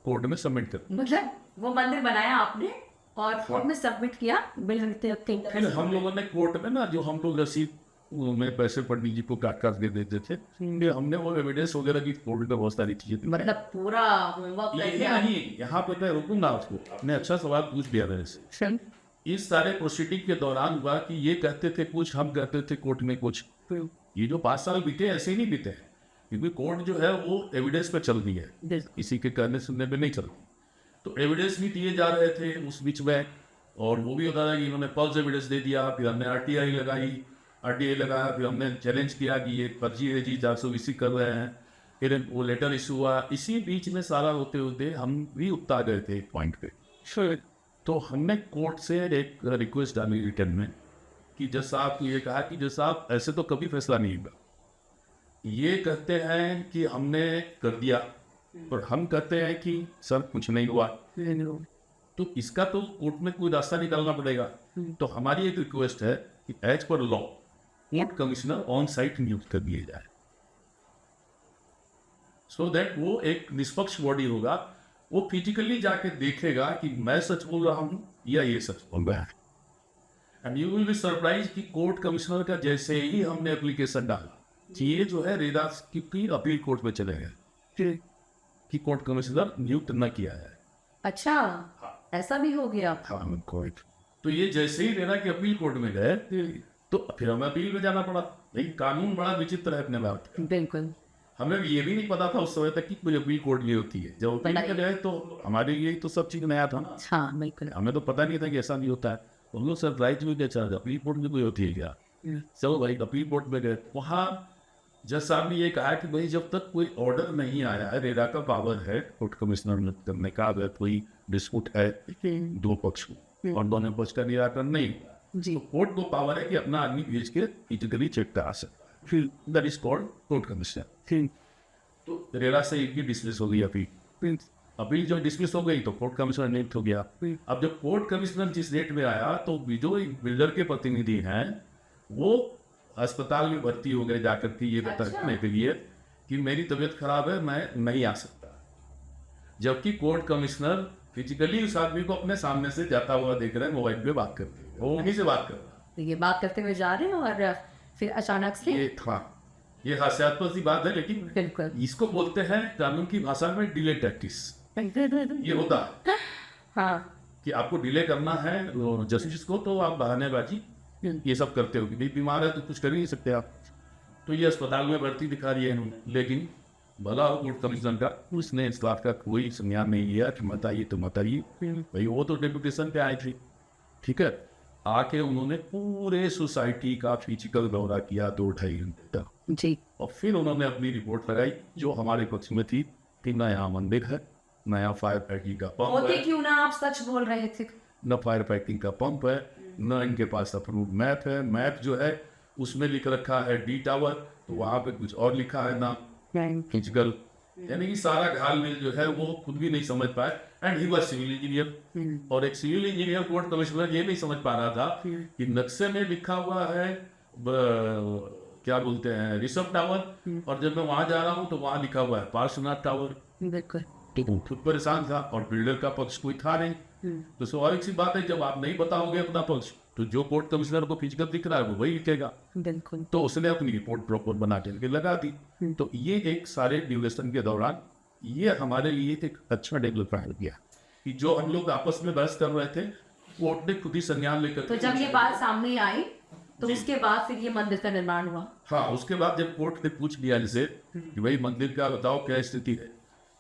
कोर्ट में सबमिट कर, मतलब वो मंदिर बनाया आपने और कोर्ट में सबमिट किया बिल फिर हम लोगों ने कोर्ट में ना, जो हम लोग रसीद में पैसे पंडित जी को काट काट के देते थे, फिर हमने वो एविडेंस वगैरह की कोर्ट में बहुत सारी चीजें, मतलब पूरा होमवर्क यहाँ पे मैं रुकूंगा आपको, आपने अच्छा सवाल पूछ दिया मेरे से। इस सारे प्रोसीडिंग के दौरान हुआ कि ये कहते थे कुछ, हम कहते थे कोर्ट में कुछ। ये जो 5 साल बीते ऐसे ही नहीं बीते, क्योंकि कोर्ट जो है वो एविडेंस पे चल रही है, किसी के कहने सुनने पे नहीं चल रही। तो एविडेंस भी दिए जा रहे थे उस बीच में, और वो भी होता था कि इन्होंने फॉल्स एविडेंस दे दिया, फिर हमने आरटीआई लगाया, फिर हमने चैलेंज किया कि ये फर्जी है जी, 420 कर रहे हैं, फिर वो लेटर इशू हुआ। इसी बीच में सारा होते होते हम भी उकता गए थे एक पॉइंट पे। तो हमने कोर्ट से एक रिक्वेस्ट डाली रिटर्न में कि जज साहब को ये कहा कि जज साहब ऐसे तो कभी फैसला नहीं हुआ, ये कहते हैं कि हमने कर दिया और हम कहते हैं कि सर कुछ नहीं हुआ, तो इसका तो कोर्ट में कोई रास्ता निकालना पड़ेगा। तो हमारी एक रिक्वेस्ट है कि as per law court commissioner on site नियुक्त कर दिए जाए, सो दैट वो एक निष्पक्ष बॉडी होगा, वो फिजिकली जाके देखेगा कि मैं सच बोल रहा हूं या ये सच बोल रहा है। And you will be surprise कि कोर्ट कमिश्नर का जैसे ही हमने एप्लीकेशन डाला, ये जो है रेरा की अपील कोर्ट में चले गए कि कोर्ट कमिश्नर नियुक्त न किया है। अच्छा, ऐसा भी हो गया। हाँ, कोर्ट तो ये जैसे ही रेरा की अपील कोर्ट में गए तो फिर हमें अपील में जाना पड़ा। लेकिन कानून बड़ा विचित्र है अपने बात। बिल्कुल, हमें ये भी नहीं पता था उस समय तक कि कोई अपील कोर्ट में होती है। जब अपील में गए तो हमारे लिए तो सब चीज नया था ना। हाँ बिल्कुल, हमें तो पता नहीं था कि ऐसा नहीं होता है। हम लोग सरप्राइज भी क्या, अपील कोर्ट में कोई होती है क्या? चलो भाई अपील कोर्ट में गए, वहाँ जज साहब ने ये कहा कि भाई जब तक कोई ऑर्डर नहीं आया है, रेरा का पावर है कोर्ट कमिश्नर करने का, अगर कोई डिस्प्यूट है दो पक्ष को और दोनों पक्ष का निराकरण नहीं जी, तो कोर्ट को पावर है कि अपना आदमी भेज के फिजिकली चेक करा सकता है। फिर that is called court commissioner. तो रेरा से इनकी डिसमिस हो गई अपील। अपील जो डिसमिस हो गई तो कोर्ट कमिश्नर नियुक्त हो गया। अब जब कोर्ट कमिश्नर जिस डेट में आया तो जो बिल्डर के प्रतिनिधि हैं वो अस्पताल में भर्ती हो गए जाकर के ये बताने के लिए कि मेरी तबीयत खराब है, मैं नहीं आ सकता। जबकि कोर्ट कमिश्नर फिजिकली उस आदमी को अपने सामने से जाता हुआ देख रहे हैं, मोबाइल पे बात करते हैं, वो वहीं से बात कर रहा है। तो ये बात करते हुए जा रहे हैं और फिर अचानक से ये हास्यास्पद सी बात है, लेकिन बिल्कुल इसको बोलते हैं कानून की भाषा में डिले टैक्टिस। ये होता है हाँ, कि आपको डिले करना है जस्टिस को, तो आप बहानेबाजी ये सब करते हो कि भाई बीमार है तो कुछ कर ही नहीं सकते आप। तो ये अस्पताल में भर्ती दिखा रही है इन्होंने, लेकिन भला कोर्ट कमिश्नर का उसने इस बात का कोई संज्ञान नहीं लिया कि मत आइए तो मत आइए भाई। वो तो डेपुटेशन पे आई थी, ठीक है, आके उन्होंने पूरे सोसाइटी का फिजिकल दौरा किया 2-2.5 घंटे तक जी, और फिर उन्होंने अपनी रिपोर्ट लगाई जो हमारे पक्ष में थी कि नया मंदिर है, नया फायर फाइटिंग का पंप होते है, क्यों ना आप सच बोल रहे थे। न फायर फाइटिंग का पंप है, न इनके पास अप्रूव मैप है। मैप जो है उसमें लिख रखा है डी टावर, तो वहाँ पे कुछ और लिखा है ना फिजिकल, यानी कि सारा घाल मिल जो है वो खुद भी नहीं समझ पाए। And he was civil engineer, और एक सिविल इंजीनियर कोर्ट कमिश्नर ये नहीं समझ पा रहा था कि नक्शे में लिखा हुआ है क्या बोलते हैं ऋषभ टावर, और जब मैं वहां जा रहा हूँ तो वहां लिखा हुआ है पार्श्वनाथ टावर। बिल्कुल, खुद परेशान था और बिल्डर का पक्ष कोई था नहीं। तो स्वाभाविक सी बात है जब आप नहीं बताओगे अपना पक्ष तो जो कोर्ट कमिश्नर को फिजिकल दिख रहा है वो वही लिखेगा। बिल्कुल, तो उसने अपनी रिपोर्ट प्रॉपर बना के लगा दी। तो ये एक सारे ड्यूरेशन के दौरान ये हमारे लिए एक अच्छा डेवलपमेंट हो गया कि जो हम लोग आपस में बहस कर रहे थे कोर्ट ने खुद ही संज्ञान लेकर। तो जब ये बात सामने आई तो उसके बाद फिर ये मंदिर का निर्माण हुआ। हाँ, उसके बाद जब कोर्ट ने पूछ लिया इनसे कि भाई मंदिर का बताओ क्या स्थिति है,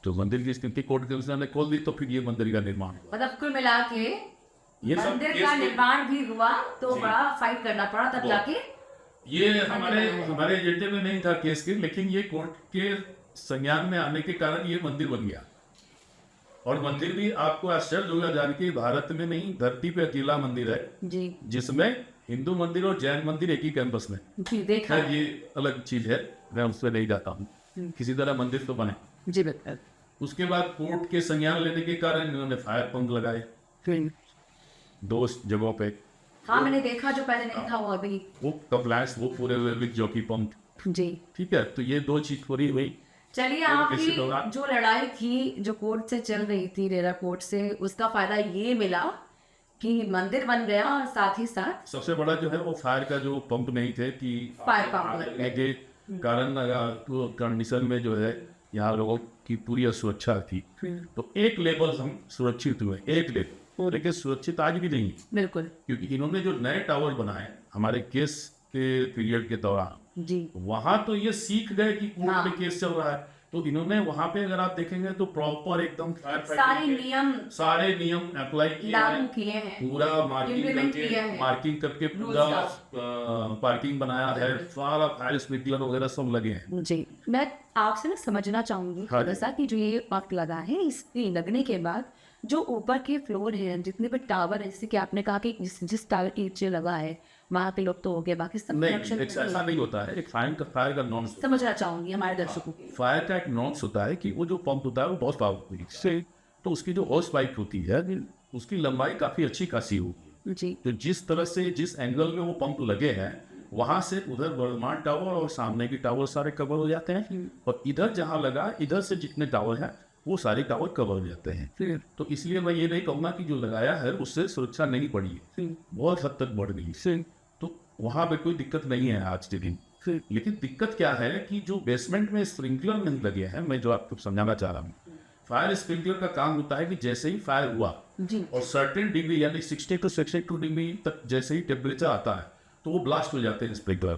तो मंदिर की स्थिति कोर्ट कमिश्नर ने खोल दी, तो फिर ये मंदिर का निर्माण हुआ। मतलब कुल मिला के ये सब मंदिर का निर्माण भी हुआ तो बड़ा फाइट करना पड़ा तब जाके ये हमारे एजेंडे में नहीं था केस के, लेकिन ये कोर्ट के संज्ञान में आने के कारण ये मंदिर बन गया। और मंदिर भी आपको आश्चर्य होगा जान के भारत में नहीं धरती पे अकेला मंदिर है जी, जिसमें हिंदू मंदिर और जैन मंदिर एक ही कैंपस में। जी देखा खैर ये अलग चीज है, मैं उस पर नहीं जाता हूँ। किसी तरह मंदिर तो बने। जी बिल्कुल। उसके बाद कोर्ट के संज्ञान लेने के कारण इन्होंने फायर पंप लगाए 2 जगहों पे, हाँ मैंने देखा, जो पहले नहीं था वो अभी। वो कंप्लायंस वो पूरे हुए विद जॉकी पंप। जी ठीक है, तो ये 2 चीज पूरी हुई। चलिए, तो आपकी इसी दौरान- जो लड़ाई थी जो कोर्ट से चल रही थी, रेरा कोर्ट से, उसका फायदा ये मिला कि मंदिर बन गया और साथ ही साथ सबसे बड़ा जो है वो फायर का जो पंप नहीं थे कि फायर पंप आग लगने के कारण तो कंडीशन में जो है यहाँ लोगों की पूरी असुरक्षा थी, तो एक लेवल हम सुरक्षित हुए, एक लेवल, लेकिन सुरक्षित आज भी नहीं, बिल्कुल। क्योंकि इन्होंने जो नए टावर बनाए हमारे केस के पीरियड के दौरान, जी वहां तो ये सीख गए कि कोर्ट हाँ। में केस चल रहा है, तो इन्होंने वहां पे अगर आप देखेंगे तो प्रॉपर एकदम सारे नियम अप्लाई किए लागू हैं, किए हैं, पूरा Implement किया है। मार्किंग करके पूरा पार्किंग बनाया है, सारा फायर स्प्रिंकलर वगैरह सब लगे हैं। जी। मैं आपसे ना समझना चाहूंगी हाँ थोड़ा सा कि जो ये वक्त लगा है, इसके लगने के बाद जो ऊपर के फ्लोर हैं, जितने भी टावर है, जैसे कि आपने कहा कि जिस टावर के नीचे लगा है वहाँ के लोग तो हो गए, बाकी सब नहीं, connection ऐसा नहीं होता है। एक फायर का नॉर्म्स, समझना चाहूंगी हमारे दर्शकों को। फायर का एक नॉर्म्स होता है कि वो जो पंप होता है वो बहुत पावरफुल है, तो उसकी जो हॉर्स पाइप होती है उसकी लंबाई काफी अच्छी खासी होगी। जी तो जिस तरह से जिस एंगल में वो पंप लगे हैं, वहां से उधर वर्धमान टावर और सामने की टावर सारे कवर हो जाते हैं, और इधर जहां लगा, इधर से जितने टावर हैं वो सारे टावर कवर हो जाते हैं। तो इसलिए मैं ये नहीं कहूँगा कि जो लगाया है उससे सुरक्षा नहीं बढ़ी है, बहुत हद तक बढ़ गई, तो वहां पे कोई दिक्कत नहीं है आज के दिन। लेकिन दिक्कत क्या है कि जो बेसमेंट में स्प्रिंकलर नहीं लगे हैं, मैं जो आपको समझाना चाह रहा हूँ, फायर स्प्रिंकलर का काम होता है कि जैसे ही फायर हुआ जी और सर्टेन डिग्री यानी 60 to 62 डिग्री तक जैसे ही टेम्परेचर आता है तो वो ब्लास्ट हो जाते हैं स्प्रिंकलर,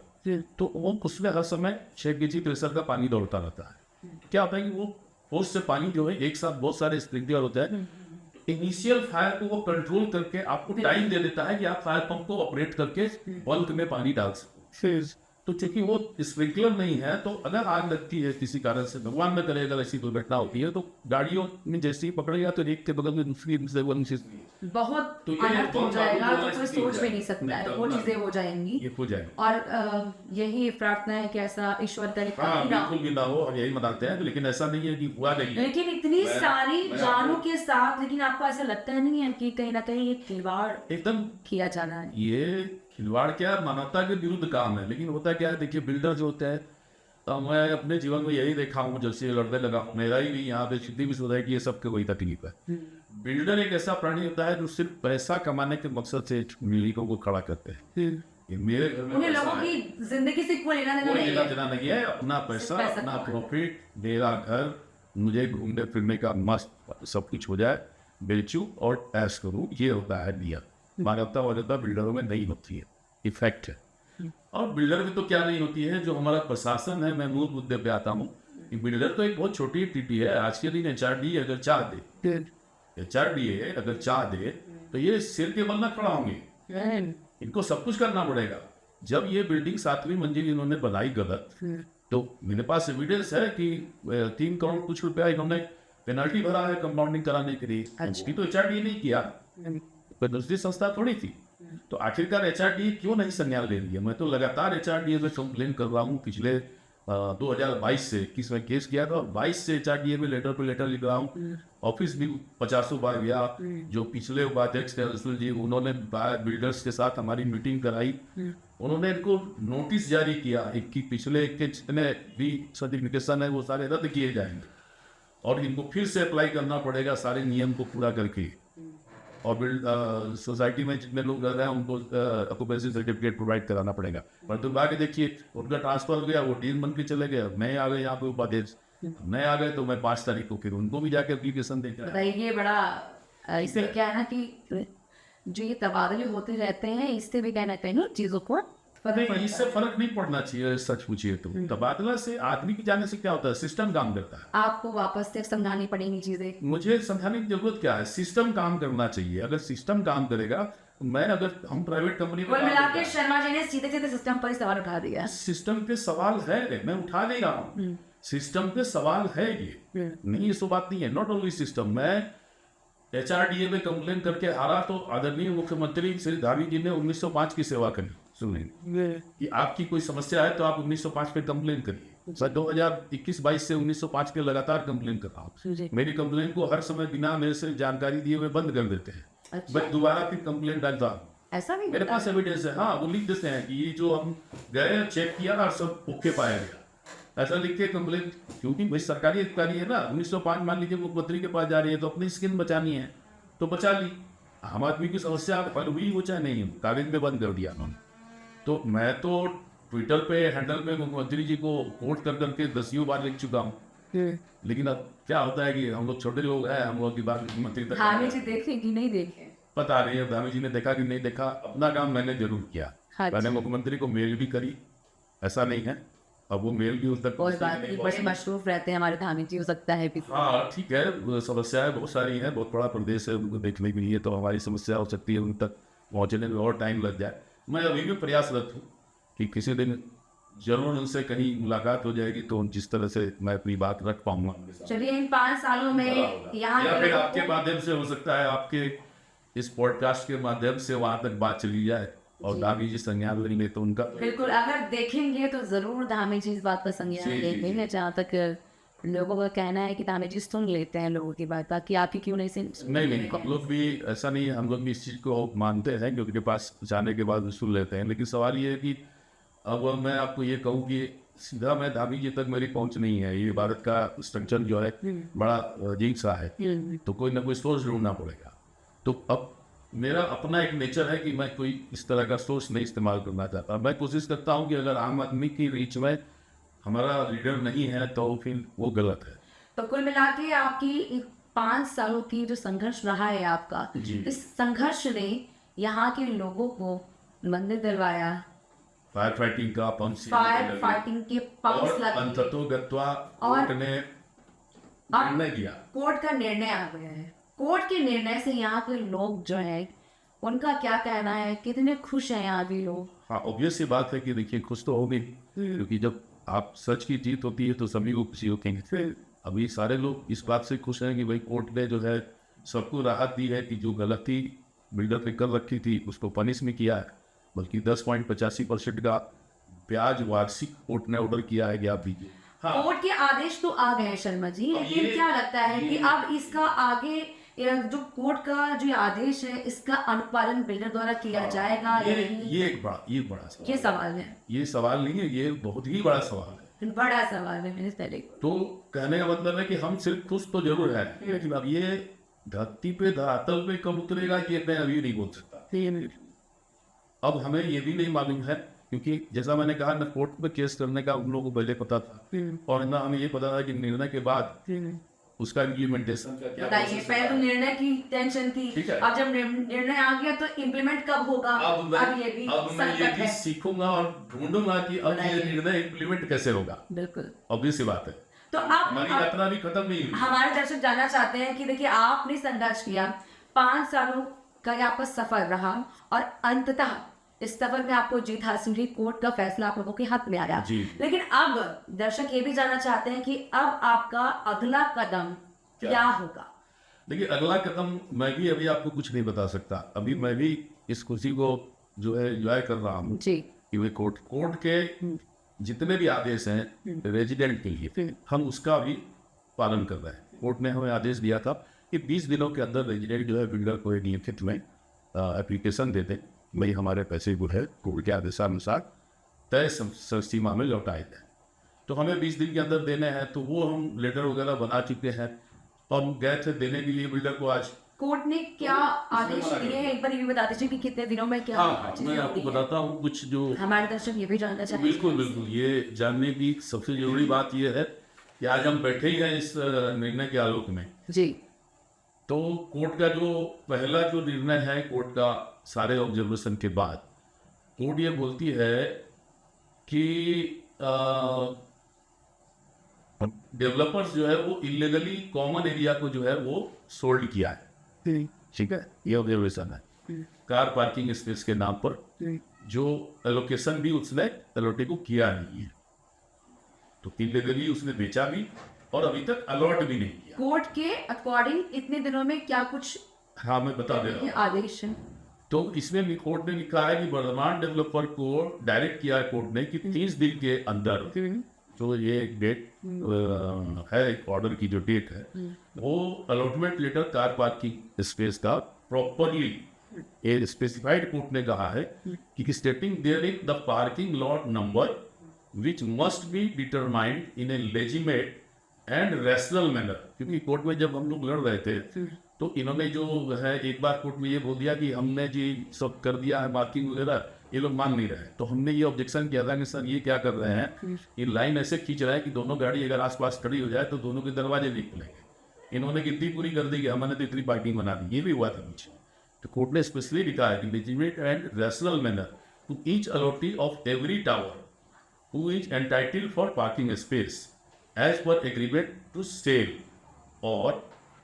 तो वो उसमें हर समय 6 kg प्रेशर का पानी दौड़ता रहता है। क्या होता है कि वो होस से पानी जो है एक साथ बहुत सारे स्प्रिंकलर होते हैं, इनिशियल फायर को वो कंट्रोल करके आपको टाइम दे देता है कि आप फायर पंप को ऑपरेट करके बल्क में पानी डाल सको। तो चूंकि वो स्प्रिंकलर नहीं है, तो अगर आग लगती है किसी कारण से, भगवान न करे अगर ऐसी दुर्घटना होती है, तो गाड़ियों में जैसे ही पकड़ेगा तो एक के बगल में दूसरी बहुत तो ये अनर्थ हो बहुत जाएगा, बड़ा तो कोई स्थिति सोच हो भी नहीं जाएगा। सकता है, नहीं, वो तो चीजें हो जाएंगी। ये हो जाएगा। और यही प्रार्थना है कि ऐसा ईश्वर करे हाँ, कि ना हो। बिल्कुल भी ना हो, हम यही मनाते हैं, लेकिन ऐसा नहीं है कि हुआ नहीं है। लेकिन इतनी मैं- सारी मैं जानों आपको- के साथ, लेकिन आपको ऐसा लगता नहीं है कि कहीं ना कहीं ये खिलवाड़ एकदम किया जा रहा है? ये खिलवाड़ क्या, मानवता के विरुद्ध काम है। लेकिन होता क्या है, देखिए बिल्डर जो होते हैं, तो मैं अपने जीवन में यही देखा हूँ, जब से लड़ने लगा हूँ, मेरा ही भी यहाँ पे सिद्धि भी सुधा है कि ये सबके वही तकलीफ है। बिल्डर एक ऐसा प्राणी होता है जो सिर्फ पैसा कमाने के मकसद से मिलीकों को खड़ा करते हैं। ये मेरे घर में उन्हें पैसा लोगों है, की जिंदगी से कोई लेना देना कोई नहीं लेना है। देना नहीं है, अपना पैसा, पैसा अपना कमाओ। प्रॉफिट, मेरा घर, मुझे घूमने फिरने का मस्त सब कुछ हो जाए, बेचूं और ऐश करूं, ये होता है नियत। मानवता वजहता बिल्डरों में नहीं होती है, इफेक्ट है। और बिल्डर में तो क्या नहीं होती है, जो हमारा प्रशासन है, मैं मूल मुद्दे पे आता हूँ कि बिल्डर तो एक बहुत छोटी एक्टिविटी है। आज के दिन HRD अगर चाह दे, HRDA अगर चाह दे, तो ये सिर के बल न खड़ा होंगे, इनको सब कुछ करना पड़ेगा। जब ये बिल्डिंग 7वीं मंजिल इन्होंने बनाई गलत, तो मेरे पास एविडेंस है कि 3 करोड़ कुछ रुपया इन्होंने पेनल्टी भरा है कंपाउंडिंग कराने के लिए। अभी तो HRDA नहीं किया, कोई दूसरी संस्था थोड़ी थी। तो आखिरकार HRDA क्यों नहीं संज्ञान ले रही है? मैं तो लगातार HRDA में कंप्लेन कर रहा हूँ पिछले 2022 से 21 में केस किया था, 22 से HRDA में लेटर पे लेटर लिख रहा हूँ। ऑफिस भी 50 बार गया। जो पिछले उपाध्यक्ष थे रसूल जी, उन्होंने बिल्डर्स के साथ हमारी मीटिंग कराई, उन्होंने इनको नोटिस जारी किया कि पिछले के जितने भी सर्टिफिकेशन है वो सारे रद्द किए जाएंगे और इनको फिर से अप्लाई करना पड़ेगा सारे नियम को पूरा करके। और सोसाइटी में जितने लोग रह रहे हैं उनको ऑक्यूपेंसी सर्टिफिकेट प्रोवाइड कराना पड़ेगा। पर तो बाकी देखिए, उनका ट्रांसफर हो गया, वो डीन बन के चले गए, मैं आ गए यहाँ पे उपाध्यक्ष, नए आ गए, तो मैं 5 तारीख को फिर उनको भी जाके एप्लीकेशन देकर बताइए, ये बड़ा इससे क्या है ना कि जो ये तबादले होते रहते हैं, इससे भी कहना चाहिए चीजों को फर्क नहीं, पड़ता है। इससे फर्क नहीं पड़ना चाहिए। सच पूछिए तो तबादला से आदमी के जाने से क्या होता है, सिस्टम काम करता है। आपको वापस से समझानी पड़ेंगी चीजें। मुझे समझाने की जरूरत क्या है, सिस्टम काम करना चाहिए। अगर सिस्टम काम करेगा, मैं अगर हम प्राइवेट कंपनी कुल मिला के शर्मा जी ने सीधे सीधे सिस्टम पर ही सवाल उठा दिया। सिस्टम पे सवाल है, मैं उठा नहीं रहा हूँ, सिस्टम पे सवाल है ये नहीं, ये सो बात नहीं है। नॉट ओनली सिस्टम, मैं HRDA में कंप्लेन करके हारा तो आदरणीय मुख्यमंत्री श्री धामी जी ने 1905 की सेवा करी। सुनिए कि आपकी कोई समस्या है तो आप 1905 पे कंप्लेन करिए। सर 2021-22 से 1905 के लगातार कंप्लेन कर रहा हूँ। मेरी कंप्लेन को हर समय बिना मेरे से जानकारी दिए हुए बंद कर देते हैं। अच्छा। मैं दोबारा फिर कंप्लेन डालता हूँ। ऐसा भी मेरे होता पास है? एविडेंस है, हाँ वो लिख देते हैं कि ये जो हम गए चेक किया ना सब ओके पाया गया, ऐसा लिख के कंप्लेन, क्योंकि भाई सरकारी अधिकारी है ना, 1905 मान लीजिए मुख्यमंत्री के पास जा रही है तो अपनी स्किन बचानी है तो बचा ली। आम आदमी की समस्या हल हुई हो चाहे नहीं, कागज में बंद कर दिया उन्होंने। तो मैं तो ट्विटर पे हैंडल में मुख्यमंत्री जी को कोट कर करके 10 बार लिख चुका हूँ, लेकिन अब क्या होता है कि हम लोग छोटे लोग हैं, हम लोग की बात मुख्यमंत्री तक धामी जी देखे कि नहीं देखे? पता नहीं है धामी जी ने देखा कि नहीं देखा, अपना काम मैंने जरूर किया। हाँ जी। मैंने मुख्यमंत्री को मेल भी करी, ऐसा नहीं है, अब वो मेल भी उस तक कोई बात नहीं, बड़े मशरूफ रहते हैं हमारे धामी जी, हो सकता है भी। हाँ ठीक है, वो समस्याएं बहुत सारी हैं, बहुत बड़ा प्रदेश है, उनको देखने के लिए तो हमारी समस्या हो सकती है उन तक पहुँचने में और टाइम लग जाए। मैं अभी भी प्रयासरत हूँ कि किसी दिन जरूर उनसे कहीं मुलाकात हो जाएगी तो जिस तरह से मैं अपनी बात रख पाऊंगा उनके साथ। चलिए इन 5 सालों में यहाँ या के फिर लोगों आपके को- माध्यम से हो सकता है, आपके इस पॉडकास्ट के माध्यम से वहां तक बात चली जाए और दादी जी संज्ञान लेंगे तो उनका बिल्कुल, अगर देखेंगे तो जरूर धामी जी इस बात पर संज्ञान जी, जी, लेंगे। जहाँ तक लोगों का कहना है कि धामी जी सुन लेते हैं लोगों की बात, बाकी आप ही क्यों नहीं सुन? नहीं हम लोग भी ऐसा नहीं है, हम लोग भी इस चीज़ को मानते हैं कि उनके पास जाने के बाद सुन लेते हैं, लेकिन सवाल ये है कि अब मैं आपको ये कहूँ कि सीधा मैं धामी जी तक मेरी पहुंच नहीं है, ये भारत का स्ट्रक्चर जो है बड़ा अजीब सा है, तो कोई ना कोई सोर्स ढूंढना पड़ेगा। तो अब मेरा अपना एक नेचर है कि मैं कोई इस तरह का सोर्स नहीं इस्तेमाल करना चाहता। मैं कोशिश करता हूँ कि अगर आम आदमी की रीच में हमारा लीडर नहीं है तो फिर वो गलत है। तो कुल मिला के आपकी 5 सालों की जो संघर्ष रहा है आपका, जी। इस संघर्ष ने यहाँ के लोगों को मंदिर दिलवाया, फायर फाइटिंग का पंच फायर फाइटिंग के पंप्स और लगे, अंततोगत्वा और- कोर्ट ने और- निर्णय दिया। कोर्ट का निर्णय आ गया है। कोर्ट के निर्णय से यहाँ के लोग जो है उनका क्या कहना है, कितने खुश हैं यहाँ भी लोग? हाँ ऑब्वियस सी बात है कि देखिए खुश तो होगी, क्योंकि जब आप सच की जीत होती है तो सभी को खुशी होती है। अभी सारे लोग इस बात से खुश हैं कि भाई कोर्ट ने जो है सबको राहत दी है कि जो गलती बिल्डर ने कर रखी थी उसको पनिश में किया है, बल्कि 10.85% का ब्याज वार्षिक कोर्ट ने ऑर्डर किया है कि आप दीजिए। हाँ कोर्ट के आदेश तो आ गए हैं शर्मा जी, अब लेकिन ये- क्या लगता है कि अब इसका आगे जो कोर्ट का जो आदेश है इसका अनुपालन बिल्डर द्वारा किया जाएगा या नहीं? ये एक बड़ा सवाल ये सवाल है, ये सवाल नहीं है, ये बहुत ही बड़ा सवाल है। बड़ा सवाल है मेरे पहले। तो कहने का मतलब है कि हम सिर्फ खुश तो जरूर है, लेकिन अब ये धरती पे धरातल पे कब उतरेगा ये मैं अभी नहीं बोल सकता। अब हमें ये भी नहीं मालूम है, क्योंकि जैसा मैंने कहा ना, कोर्ट में केस करने का उन लोगों को पहले पता था और ना हमें ये पता था कि निर्णय के बाद उसका इम्प्लीमेंटेशन का क्या बताइए, process पहले तो होगा। निर्णय की टेंशन थी, ठीक है। अब जब निर्णय आ गया तो इम्प्लीमेंट कब होगा? अब मैं अब ये भी ये भी सीखूंगा और ढूंढूंगा कि अब ये बताइए। निर्णय इम्प्लीमेंट कैसे होगा। बिल्कुल। ऑब्वियस सी बात है, तो हमारी अब यात्रा भी खत्म नहीं हुई। हमारे दर्शक जानना चाहते हैं कि देखिए आपने संघर्ष किया, 5 सालों का ये आपका सफर रहा और अंततः इस सफर में आपको जीत हासिल हुई, कोर्ट का फैसला आप लोगों के हाथ में आया। जी। लेकिन अब दर्शक ये भी जानना चाहते हैं कि अब आपका अगला कदम क्या होगा? देखिए अगला कदम मैं भी अभी आपको कुछ नहीं बता सकता। अभी मैं भी इस खुशी को जो है एंजॉय कर रहा हूँ जी। कि वे कोर्ट के जितने भी आदेश हैं रेजिडेंट के लिए हम उसका भी पालन कर रहे हैं। कोर्ट ने हमें आदेश दिया था कि 20 दिनों के अंदर रेजिडेंट जो है बिल्डर को एक लिखित में एप्लीकेशन दे दें, भाई हमारे पैसे जो है कोर्ट के आदेशानुसार तय सीमा में लौटाए दें। तो हमें 20 दिन के अंदर देने हैं, तो वो हम लेटर वगैरह बना चुके हैं और गए थे देने के लिए बिल्डर को आज। कोर्ट ने क्या आदेश दिए हैं, एक बार ये भी बता दीजिए कि कितने दिनों में क्या हाँ चीजें मैं आपको होती हैं? बताता हूँ कुछ जो हमारे दर्शक ये भी जानना चाहेंगे। बिल्कुल ये जानने की सबसे जरूरी बात यह है कि आज हम बैठे ही हैं इस निर्णय के आलोक में। जी। तो कोर्ट का जो पहला जो निर्णय है, कोर्ट का सारे ऑब्जर्वेशन के बाद कोर्ट ये बोलती है कि डेवलपर्स जो है वो इलीगली कॉमन एरिया को जो है वो सोल्ड किया है। ठीक है, ये ऑब्जर्वेशन है। कार पार्किंग स्पेस के नाम पर जो एलोकेशन भी उसने अलॉटे को किया नहीं है, तो इलीगली उसने बेचा भी और अभी तक अलॉट भी नहीं किया। कोर्ट के अकॉर्डिंग इतने दिनों में क्या कुछ हाँ मैं बता दे रहा हूँ। ये आदेश है? तो इसमें भी कोर्ट ने लिखा है कि वर्तमान डेवलपर को डायरेक्ट किया है कोर्ट ने कि 30 दिन के अंदर, तो ये एक डेट है, एक ऑर्डर की जो डेट है, वो allotment letter car parking space का प्रॉपरली ए स्पेसिफाइड कोर्ट ने कहा है कि stating there in the parking lot number which must be determined in a legitimate and rational manner. क्योंकि कोर्ट में जब हम लोग लड़ रहे थे तो इन्होंने जो है एक बार कोर्ट में ये बोल दिया कि हमने जी सब कर दिया है मार्किंग वगैरह, ये लोग मान नहीं रहे। तो हमने ये ऑब्जेक्शन किया था कि सर ये क्या कर रहे हैं, ये लाइन ऐसे खींच रहा है कि दोनों गाड़ी अगर आसपास खड़ी हो जाए तो दोनों के दरवाजे नहीं खुलेंगे। इन्होंने कितनी पूरी कर दी कि हमने तो इतनी पार्किंग बना दी, ये भी हुआ था पीछे। तो कोर्ट ने स्पेशली लिखा है कि legitimate and rational manner to each allottee of every tower who is entitled for parking space as per agreement to sale or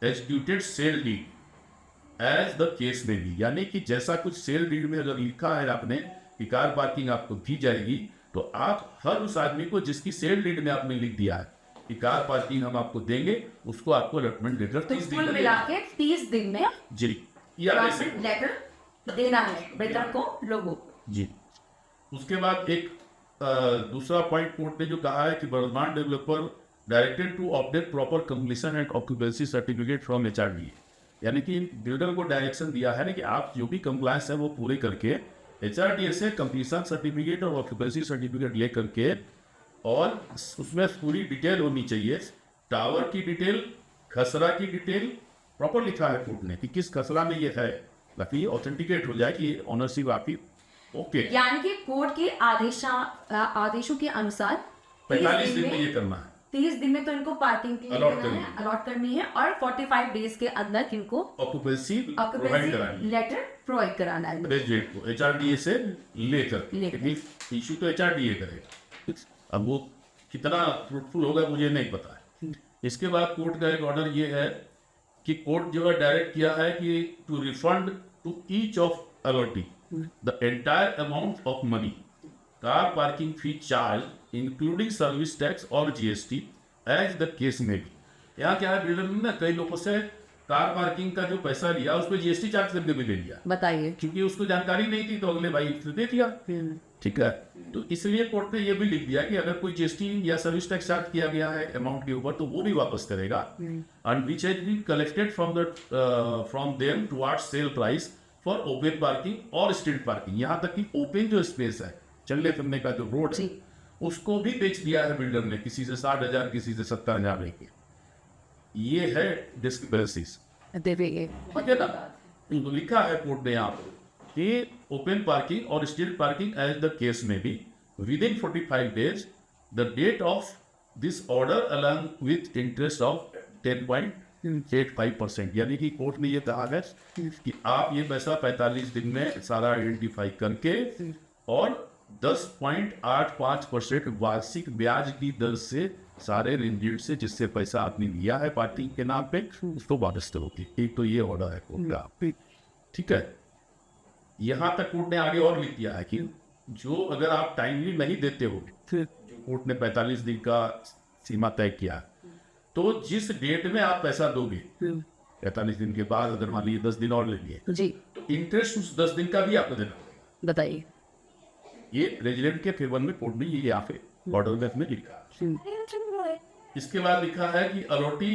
executed sale deed as the case may be। यानी कि जैसा कुछ sale deed में अगर लिखा है आपने कि कार पार्किंग आपको दी जाएगी, तो आप हर उस आदमी को जिसकी सेल डीड में आपने लिख दिया है कि कार पार्किंग हम आपको देंगे, उसको आपको अलॉटमेंट लेटर तो 30 दिन कुल मिला के 30 दिन में जी या ऐसे लेटर देना है बिल्डर को, लोगों को। जी। उसके बाद एक दूसरा पॉइंट कोर्ट ने जो कहा है कि Vardhman developer directed to obtain proper completion and occupancy certificate from HRDA. यानी कि बिल्डर को डायरेक्शन दिया है ना कि आप जो भी कंप्लायंस है वो पूरे करके एचआरडीए से कंप्लीशन सर्टिफिकेट और ऑक्यूपेंसी सर्टिफिकेट ले करके, और उसमें पूरी डिटेल होनी चाहिए, टावर की डिटेल, खसरा की डिटेल प्रॉपर लिखा है कोर्ट ने कि किस खसरा में ये है, ताकि ये ऑथेंटिकेट हो जाए कि ऑनरशिप आपकी ओके। यानी कि कोर्ट के आदेशों के अनुसार 45 दिन में ये करना है, 30 दिन में तो इनको पार्किंग के लिए अलॉट करनी है और 45 डेज के अंदर इनको ऑक्यूपेंसी प्रोवाइड करानी है, लेटर प्रोवाइड कराना है रेजिडेंट को एचआरडीए से लेकर। इशू तो एचआरडीए करेगा, अब वो कितना फ्रूटफुल होगा मुझे नहीं पता है। इसके बाद कोर्ट का एक ऑर्डर ये है कि कोर्ट जो है डायरेक्ट किया है कि to refund to each of allottee the entire amount of money car parking fee charged including service tax or GST as the case may be। यहाँ क्या है, बिल्डर ने ना कई लोगों से कार पार्किंग का जो पैसा लिया उस पर जीएसटी चार्ज करके भी ले लिया, बताइए, क्योंकि उसको जानकारी नहीं थी, तो अगले भाई से दे दिया। ठीक है, तो इसलिए कोर्ट ने ये भी लिख दिया कि अगर कोई जीएसटी या सर्विस टैक्स चार्ज किया गया है अमाउंट के ऊपर तो वो भी वापस करेगा, and which has been collected from them towards sale price for open parking और स्ट्रीट पार्किंग। यहाँ तक कि ओपन जो स्पेस है, चलने फिरने का जो रोड है, उसको भी बेच दिया है बिल्डर ने, किसी से 60,000 किसी से 70,000 लेके। ये है डिस्क्रिपेंसीज, तो लिखा है कोर्ट ने यहाँ पर कि ओपन पार्किंग और street parking as the case में भी within 45 days the date of this order along with interest of 10.85%। यानी कि कोर्ट ने ये कहा है कि आप ये पैसा 45 दिन में सारा आइडेंटिफाई करके और 10.85% वार्षिक ब्याज की दर से सारे रेजिडेंट से जिससे पैसा आपने लिया है पार्किंग के नाम पे उसको वापस करोगे। एक तो ये ऑर्डर है कोर्ट का, ठीक है। यहाँ तक कोर्ट ने आगे और लिख दिया है कि जो अगर आप टाइमली नहीं देते हो, जो कोर्ट ने 45 दिन का सीमा तय किया, तो जिस डेट में आप पैसा दोगे 45 दिन के बाद, अगर मान लीजिए 10 दिन और ले लिए जी, तो इंटरेस्ट उस 10 दिन का भी आपको देना पड़ेगा। बताइए, ये रेजिडेंट के फेवर में कोर्ट ने ये यहाँ पे ऑर्डर में लिखा। इसके बाद लिखा है कि allottee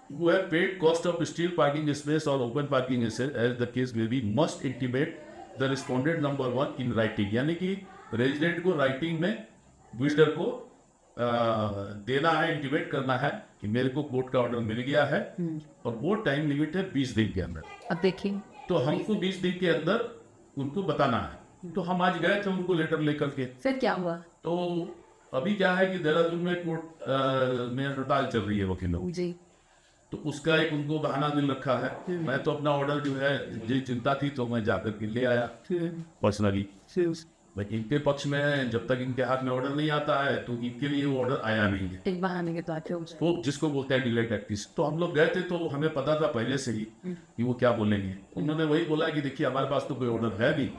who have paid cost of steel parking space or open parking space as the case may be must intimate the respondent number 1 in writing। यानी कि रेजिडेंट को राइटिंग में बिल्डर को देना है, इंटीमेट करना है कि मेरे को कोर्ट का ऑर्डर मिल गया है और वो टाइम लिमिट है 20 दिन के अंदर। अब देखिए, तो हमको 20 दिन के अंदर उनको बताना है। तो हम आज गए थे उनको लेटर लेकर के, फिर क्या हुआ? तो अभी क्या है कि देहरादून में कोर्ट में हड़ताल चल रही है वकीलों जी, तो उसका एक उनको बहाना मिल रखा है। मैं तो अपना ऑर्डर जो है, मुझे चिंता थी तो मैं जाकर के ले आया पर्सनली। भाई इनके पक्ष में जब तक इनके हाथ में ऑर्डर नहीं आता है तो इनके लिए वो ऑर्डर आया नहीं है, एक बहाने के तो वो जिसको बोलते हैं डिले टैक्टिस। तो हम लोग गए थे तो हमें पता था पहले से ही कि वो क्या बोलेंगे। उन्होंने वही बोला कि देखिए हमारे पास तो कोई ऑर्डर है नहीं,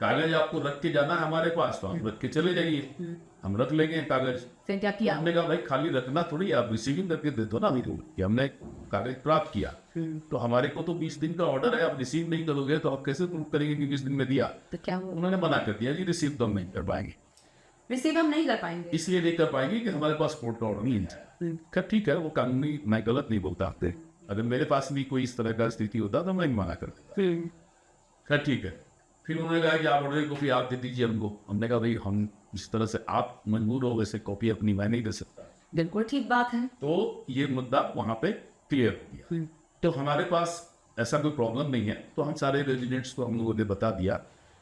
कागज आपको रख के जाना है हमारे पास, तो आप रख के चले जाइए, हम रख लेंगे कागज। फिर क्या किया? हमने कहा भाई खाली रखना थोड़ी, आप रिसीविंग करके दे दो ना अभी कि हमने कागज प्राप्त किया, तो हमारे को तो 20 दिन का ऑर्डर है, आप रिसीव नहीं करोगे तो आप कैसे प्रूव करेंगे कि 20 दिन में दिया? तो क्या हुआ? उन्होंने मना कर दिया कि रिसीव तो हम नहीं कर पाएंगे, रिसीव हम नहीं कर पाएंगे, इसलिए नहीं कर पाएंगे कि हमारे पास कोर्ट का ऑर्डर नहीं है। खैर ठीक है, वो कानूनी, मैं गलत नहीं बोलता आपसे, अगर मेरे पास भी कोई इस तरह का स्थिति होता तो मैं मना कर देता। खैर ठीक है। फिर उन्होंने कहा कि आप ऑर्डर कॉपी आप दे दीजिए हमको। हमने कहा भाई हम जिस तरह से आप मजबूर हो वैसे कॉपी अपनी मैं नहीं दे सकता। बिल्कुल ठीक बात है। तो ये मुद्दा वहाँ पे क्लियर हो गया। तो हमारे पास ऐसा कोई प्रॉब्लम नहीं है। तो हम सारे रेजिडेंट्स को हम लोगों ने बता दिया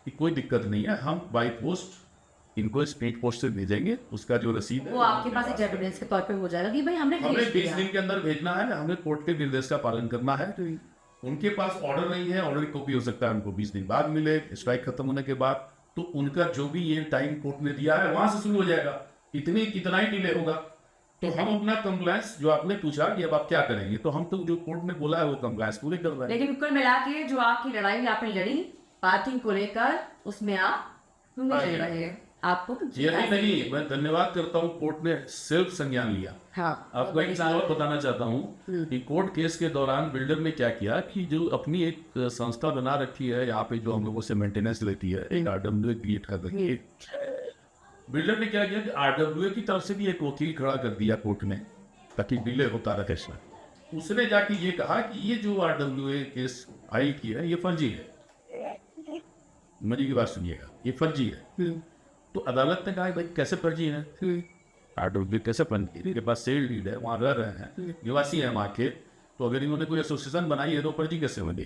कि कोई दिक्कत नहीं है, हम बाई पोस्ट इनको स्पीड पोस्ट से भेजेंगे। उसका जो रसीद है वो आपके पास एक एविडेंस के तौर पे हो जाएगा कि भाई हमने हमें भेज 20 दिया। दिन के अंदर भेजना है, हमें कोर्ट के निर्देश का पालन करना है। उनके पास ऑर्डर नहीं है, ऑर्डर की कॉपी हो सकता है उनको 20 दिन बाद मिले, स्ट्राइक खत्म होने के बाद। तो उनका जो भी ये टाइम कोर्ट ने दिया है वहां से शुरू हो जाएगा, कितना ही डिले होगा। तो हम अपना कंप्लायंस जो आपने पूछा कि अब आप क्या करेंगे, तो हम तो जो कोर्ट ने बोला है वो कंप्लायंस पूरे कर रहे हैं। लेकिन कुल मिला के जो आपकी लड़ाई आपने लड़ी पार्किंग को लेकर, उसमें आप नहीं रहे। आपको यही नहीं, मैं धन्यवाद करता हूँ कोर्ट ने सेल्फ संज्ञान लिया। हाँ, आपको एक चीज और बताना चाहता हूँ कि कोर्ट केस के दौरान बिल्डर ने क्या किया कि जो अपनी एक संस्था बना रखी है यहाँ पे जो हम लोगों से मेंटेनेंस लेती है, एक RWA क्रिएट कर रखी है। बिल्डर ने क्या किया कि RWA की तरफ से भी एक वकील खड़ा कर दिया कोर्ट में ताकि डिले होता रहे। उसने जाके ये कहा कि ये जो RWA केस आई की है ये फर्जी है। मेरी की बात सुनिएगा, ये फर्जी है। तो अदालत ने कहा भाई कैसे फर्जी है, RWA कैसे फर्जी है? इनके पास सेल डीड है, वहाँ रह रहे हैं, निवासी है वहाँ के। तो अगर इन्होंने कोई एसोसिएशन बनाई है तो फर्जी कैसे बनी?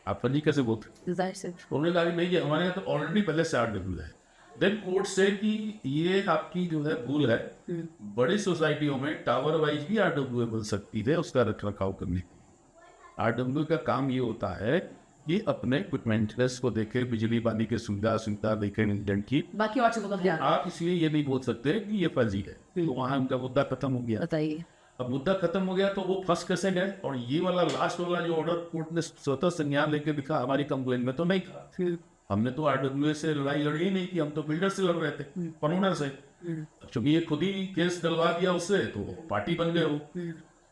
आप फर्जी कैसे बोलते? उन्होंने कहा नहीं ये हमारे यहाँ तो ऑलरेडी पहले से RWA है। देन कोर्ट से कि ये आपकी जो है भूल है, बड़ी सोसाइटियों में टावर वाइज भी RWA बन सकती है उसका रख रखाव करने की। RWA का काम ये होता है कि अपने मेंटेनेंस को देखे, बिजली पानी की सुविधा देखे इंडियन की, बाकी और चीजों का ध्यान। आप इसलिए ये नहीं बोल सकते कि ये फर्जी है। तो वहाँ उनका मुद्दा खत्म हो गया। बताइए। अब मुद्दा खत्म हो गया तो वो फंस कैसे गए? और ये वाला लास्ट वाला जो ऑर्डर कोर्ट ने स्वतः संज्ञान लेके दिखा हमारी कंप्लेन में तो नहीं था। हमने तो RWA से लड़ाई लड़ी ही नहीं की, हम तो बिल्डर से लड़ रहे थे, पनोनर से। क्योंकि ये खुद ही केस डलवा दिया उससे, तो पार्टी बन गए हो।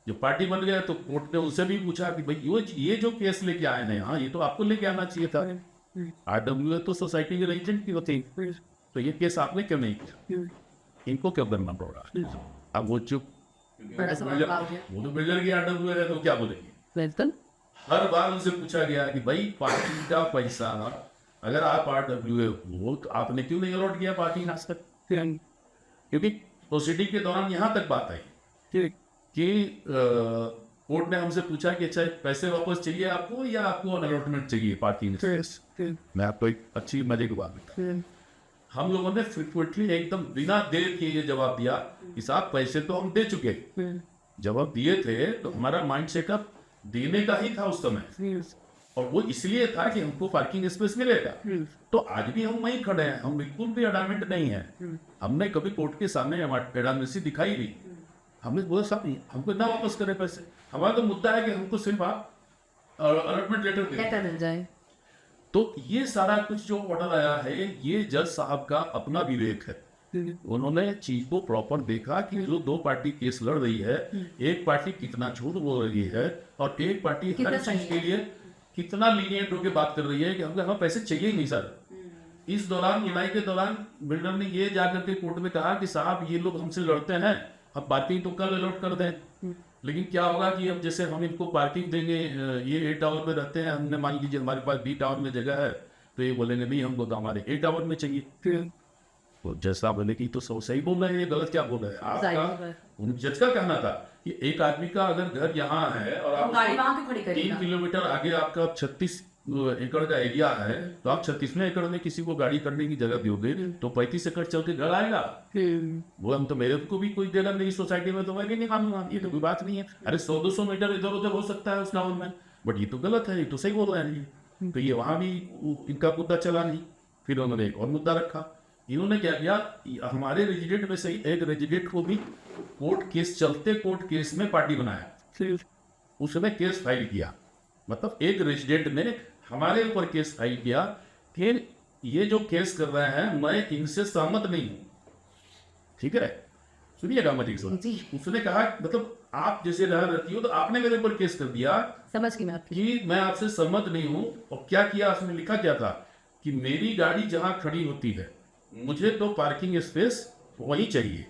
जो पार्टी बन गया तो कोर्ट ने उनसे भी पूछा कि भाई ये जो केस लेके आए हैं, हाँ ये तो आपको लेके आना चाहिए था। RWA तो सोसाइटी के रेजिडेंट की होती, तो ये केस आपने क्यों नहीं किया? इनको क्यों करना पड़ रहा? अब वो चुप, वो तो बिल्डर की RWA है तो क्या बोलेंगे? हर बार उनसे पूछा गया कि भाई पार्टी का पैसा अगर आप RWA हो तो आपने क्यों नहीं अलॉट किया पार्किंग आज तक? क्योंकि प्रोसीडिंग के दौरान यहाँ तक बात आई कि कोर्ट ने हमसे पूछा कि अच्छा पैसे वापस चाहिए आपको या आपको अलॉटमेंट चाहिए पार्किंग स्पेस। मैं आपको एक अच्छी मजे की बात बताऊं, हम लोगों ने फ्रिक्वेंटली एकदम बिना देर के ये जवाब दिया कि साहब पैसे तो हम दे चुके। जवाब दिए थे तो हमारा माइंड सेटअप देने का ही था उस समय, और वो इसलिए था कि हमको पार्किंग स्पेस मिलेगा। तो आज भी हम वहीं खड़े हैं, हम बिल्कुल भी अडामेंट नहीं है। हमने कभी कोर्ट के सामने एडामेंसी दिखाई नहीं। हमने बोला साहब हमको ना वापस करें पैसे, हमारा तो मुद्दा है कि हमको सिर्फ आप अलॉटमेंट लेटर मिल जाए। तो ये सारा कुछ जो ऑर्डर आया है ये जज साहब का अपना विवेक है। उन्होंने चीज को प्रॉपर देखा कि जो दो पार्टी केस लड़ रही है, एक पार्टी कितना झूठ बोल रही है और एक पार्टी हर चीज के लिए कितना लीनियंट होकर बात कर रही है कि हमको हमें पैसे चाहिए ही नहीं सर। इस दौरान लड़ाई के दौरान बिल्डर ने ये जाकर के कोर्ट में कहा कि साहब ये लोग हमसे लड़ते हैं, अब पार्किंग तो कल अलॉट कर दें। लेकिन क्या होगा कि अब जैसे हम इनको पार्किंग देंगे, ये A टावर में रहते हैं, हमने मान लीजिए हमारे पास B टावर में जगह है, तो ये बोलेंगे नहीं हमको तो हमारे A टावर में चाहिए। तो जैसा बोले कि तो सही बोल रहे हैं, ये गलत क्या बोल रहे हैं? आपका उन जज का कहना था कि एक आदमी का अगर घर यहाँ है और आप 3 किलोमीटर आगे आपका 36 एकड़ का एरिया है, तो आप 36वें एकड़ में किसी को गाड़ी करने की जगह दोगे तो 35 एकड़ चल के घर आएगा। वो हम तो मेरे को भी कोई देगा नहीं सोसाइटी में, तो मैं भी नहीं मानूंगा, ये तो कोई बात नहीं है। अरे 100-200 मीटर इधर उधर हो सकता है उस टाउन में, बट ये तो गलत है, ये तो सही बोल रहे हैं। तो ये वहां भी इनका मुद्दा चला नहीं। फिर उन्होंने एक और मुद्दा रखा। इन्होंने क्या किया, हमारे रेजिडेंट में से एक रेजिडेंट को भी कोर्ट केस चलते कोर्ट केस में पार्टी बनाया, उसने केस फाइल किया। मतलब एक रेजिडेंट ने हमारे ऊपर केस फाइल किया कि ये जो केस कर रहे हैं मैं इनसे सहमत नहीं हूं। ठीक है, सुनिएगा मत उसने कहा मतलब आप जैसे रहती हो तो आपने मेरे ऊपर केस कर दिया, समझ की बात कि मैं आपसे सहमत नहीं हूं। और क्या किया उसने, लिखा क्या था कि मेरी गाड़ी जहां खड़ी होती है मुझे तो पार्किंग स्पेस वही चाहिए।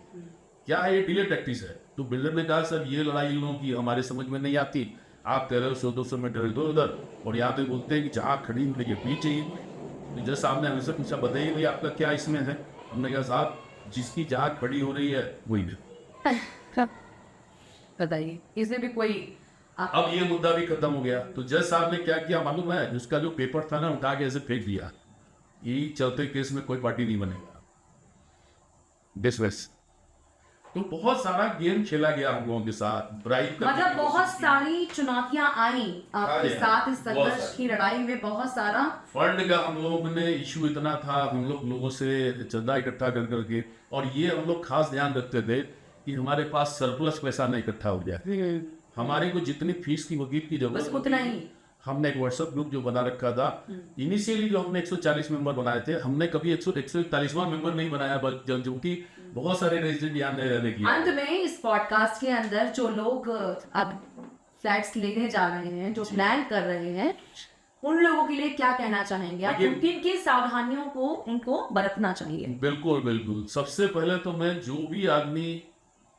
क्या है, ये डिले टैक्टिस है। तो बिल्डर ने कहा सर ये लड़ाई इन लोगों की हमारे समझ में नहीं आती, आप कह रहे हो 100-200 मीटर इधर उधर, और यहाँ पे बोलते हैं कि जहाँ खड़ी होने के पीछे ही। तो जस्ट आपने हमसे पूछा बताइए भाई आपका क्या इसमें है। हमने कहा साहब जिसकी जहाँ खड़ी हो रही है वही है। बताइए, इसमें भी कोई अब ये मुद्दा भी खत्म हो गया। तो जज साहब ने क्या किया मालूम है, उसका जो पेपर था ना उठा के ऐसे फेंक दिया। ये चलते केस में कोई पार्टी नहीं बनेगा, डिसमिस। तो बहुत सारा गेम खेला गया हम लोगों के साथ, ब्राइब मतलब बहुत सारी चुनौतियां आई आपके हाँ, साथ इस बहुत संघर्ष की लड़ाई में, बहुत सारा फंड का हम लोगों ने इशू इतना था, हम लोगों से चंदा इकट्ठा कर करके, और ये हम लोग खास ध्यान रखते थे कि हमारे पास सरप्लस पैसा नहीं इकट्ठा हो जाए। हमारे को जितनी फीस की वकील की जरूरत बस उतना ही। हमने एक व्हाट्सएप ग्रुप जो बना रखा था, इनिशियली जो हमने 140 मेंबर बनाए थे, हमने कभी 141वां मेंबर नहीं बनाया, जो कि बहुत सारे रेजिडेंट यहाँ नहीं रहने की। अंत में इस पॉडकास्ट के अंदर जो लोग अब फ्लैट्स लेने जा रहे हैं, जो प्लान कर रहे हैं, उन लोगों के लिए क्या कहना चाहेंगे आप? देखिए- किन किन सावधानियों को उनको बरतना चाहिए? बिल्कुल बिल्कुल। सबसे पहले तो मैं जो भी आदमी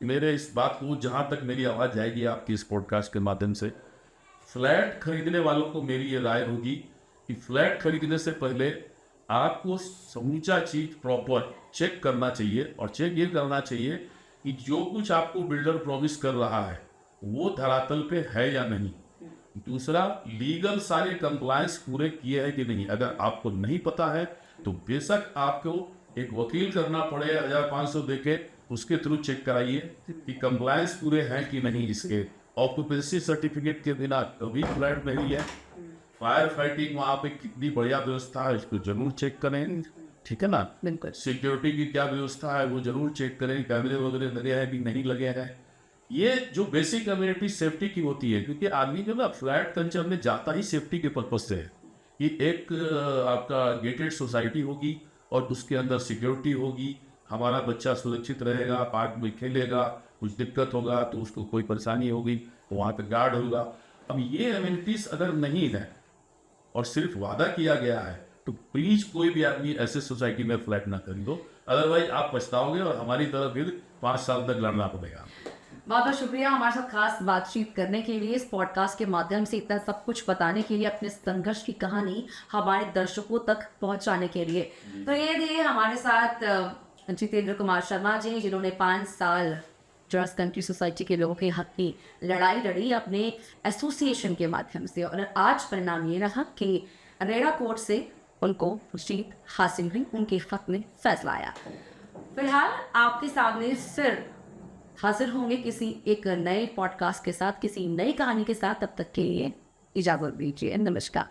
मेरे इस बात को, जहाँ तक मेरी आवाज़ जाएगी आपकी इस पॉडकास्ट के माध्यम से, फ्लैट खरीदने वालों को मेरी ये राय होगी कि फ्लैट खरीदने से पहले आपको समूचा चीज प्रॉपर चेक करना चाहिए, और चेक ये करना चाहिए कि जो कुछ आपको बिल्डर प्रॉमिस कर रहा है वो धरातल पे है या नहीं। दूसरा, लीगल सारे कंप्लायंस पूरे किए हैं कि नहीं। अगर आपको नहीं पता है तो बेशक आपको एक वकील करना पड़े 1500 देके, उसके थ्रू चेक कराइए कि कंप्लायंस पूरे हैं कि नहीं। इसके ऑक्यूपेंसी सर्टिफिकेट के बिना कभी फ्लैट नहीं है। फायर फाइटिंग वहाँ पे कितनी बढ़िया व्यवस्था है इसको जरूर चेक करें, ठीक है ना। बिल्कुल। सिक्योरिटी की क्या व्यवस्था है वो जरूर चेक करें, कैमरे वगैरह लगे हैं कि नहीं लगे हैं। ये जो बेसिक कम्युनिटी सेफ्टी की होती है, क्योंकि आदमी जो ना फ्लैट कल्चर में जाता ही सेफ्टी के पर्पज से है कि एक आपका गेटेड सोसाइटी होगी और उसके अंदर सिक्योरिटी होगी, हमारा बच्चा सुरक्षित रहेगा, पार्क में खेलेगा, कुछ दिक्कत होगा तो उसको कोई परेशानी होगी तो वहाँ पे गार्ड होगा। अब ये एमिनिटीज अगर नहीं है और सिर्फ वादा किया गया है तो प्लीज कोई भी आदमी ऐसे सोसाइटी में फ्लैट ना खरीदो, अदरवाइज आप पछताओगे और हमारी तरफ फिर 5 साल तक लड़ना पड़ेगा। बहुत बहुत शुक्रिया हमारे साथ खास बातचीत करने के लिए, इस पॉडकास्ट के माध्यम से इतना सब कुछ बताने के लिए, अपने संघर्ष की कहानी हमारे दर्शकों तक पहुंचाने के लिए। तो ये थे हमारे साथ जितेंद्र कुमार शर्मा जी, जिन्होंने 5 साल जर्स कंट्री सोसाइटी के लोगों के हक की लड़ाई लड़ी अपने एसोसिएशन के माध्यम से, और आज परिणाम ये रहा कि रेरा कोर्ट से उनको जीत हासिल हुई, उनके हक में फैसला आया। फिलहाल आपके सामने फिर हाजिर होंगे किसी एक नए पॉडकास्ट के साथ, किसी नई कहानी के साथ। तब तक के लिए इजाजत दीजिए, नमस्कार।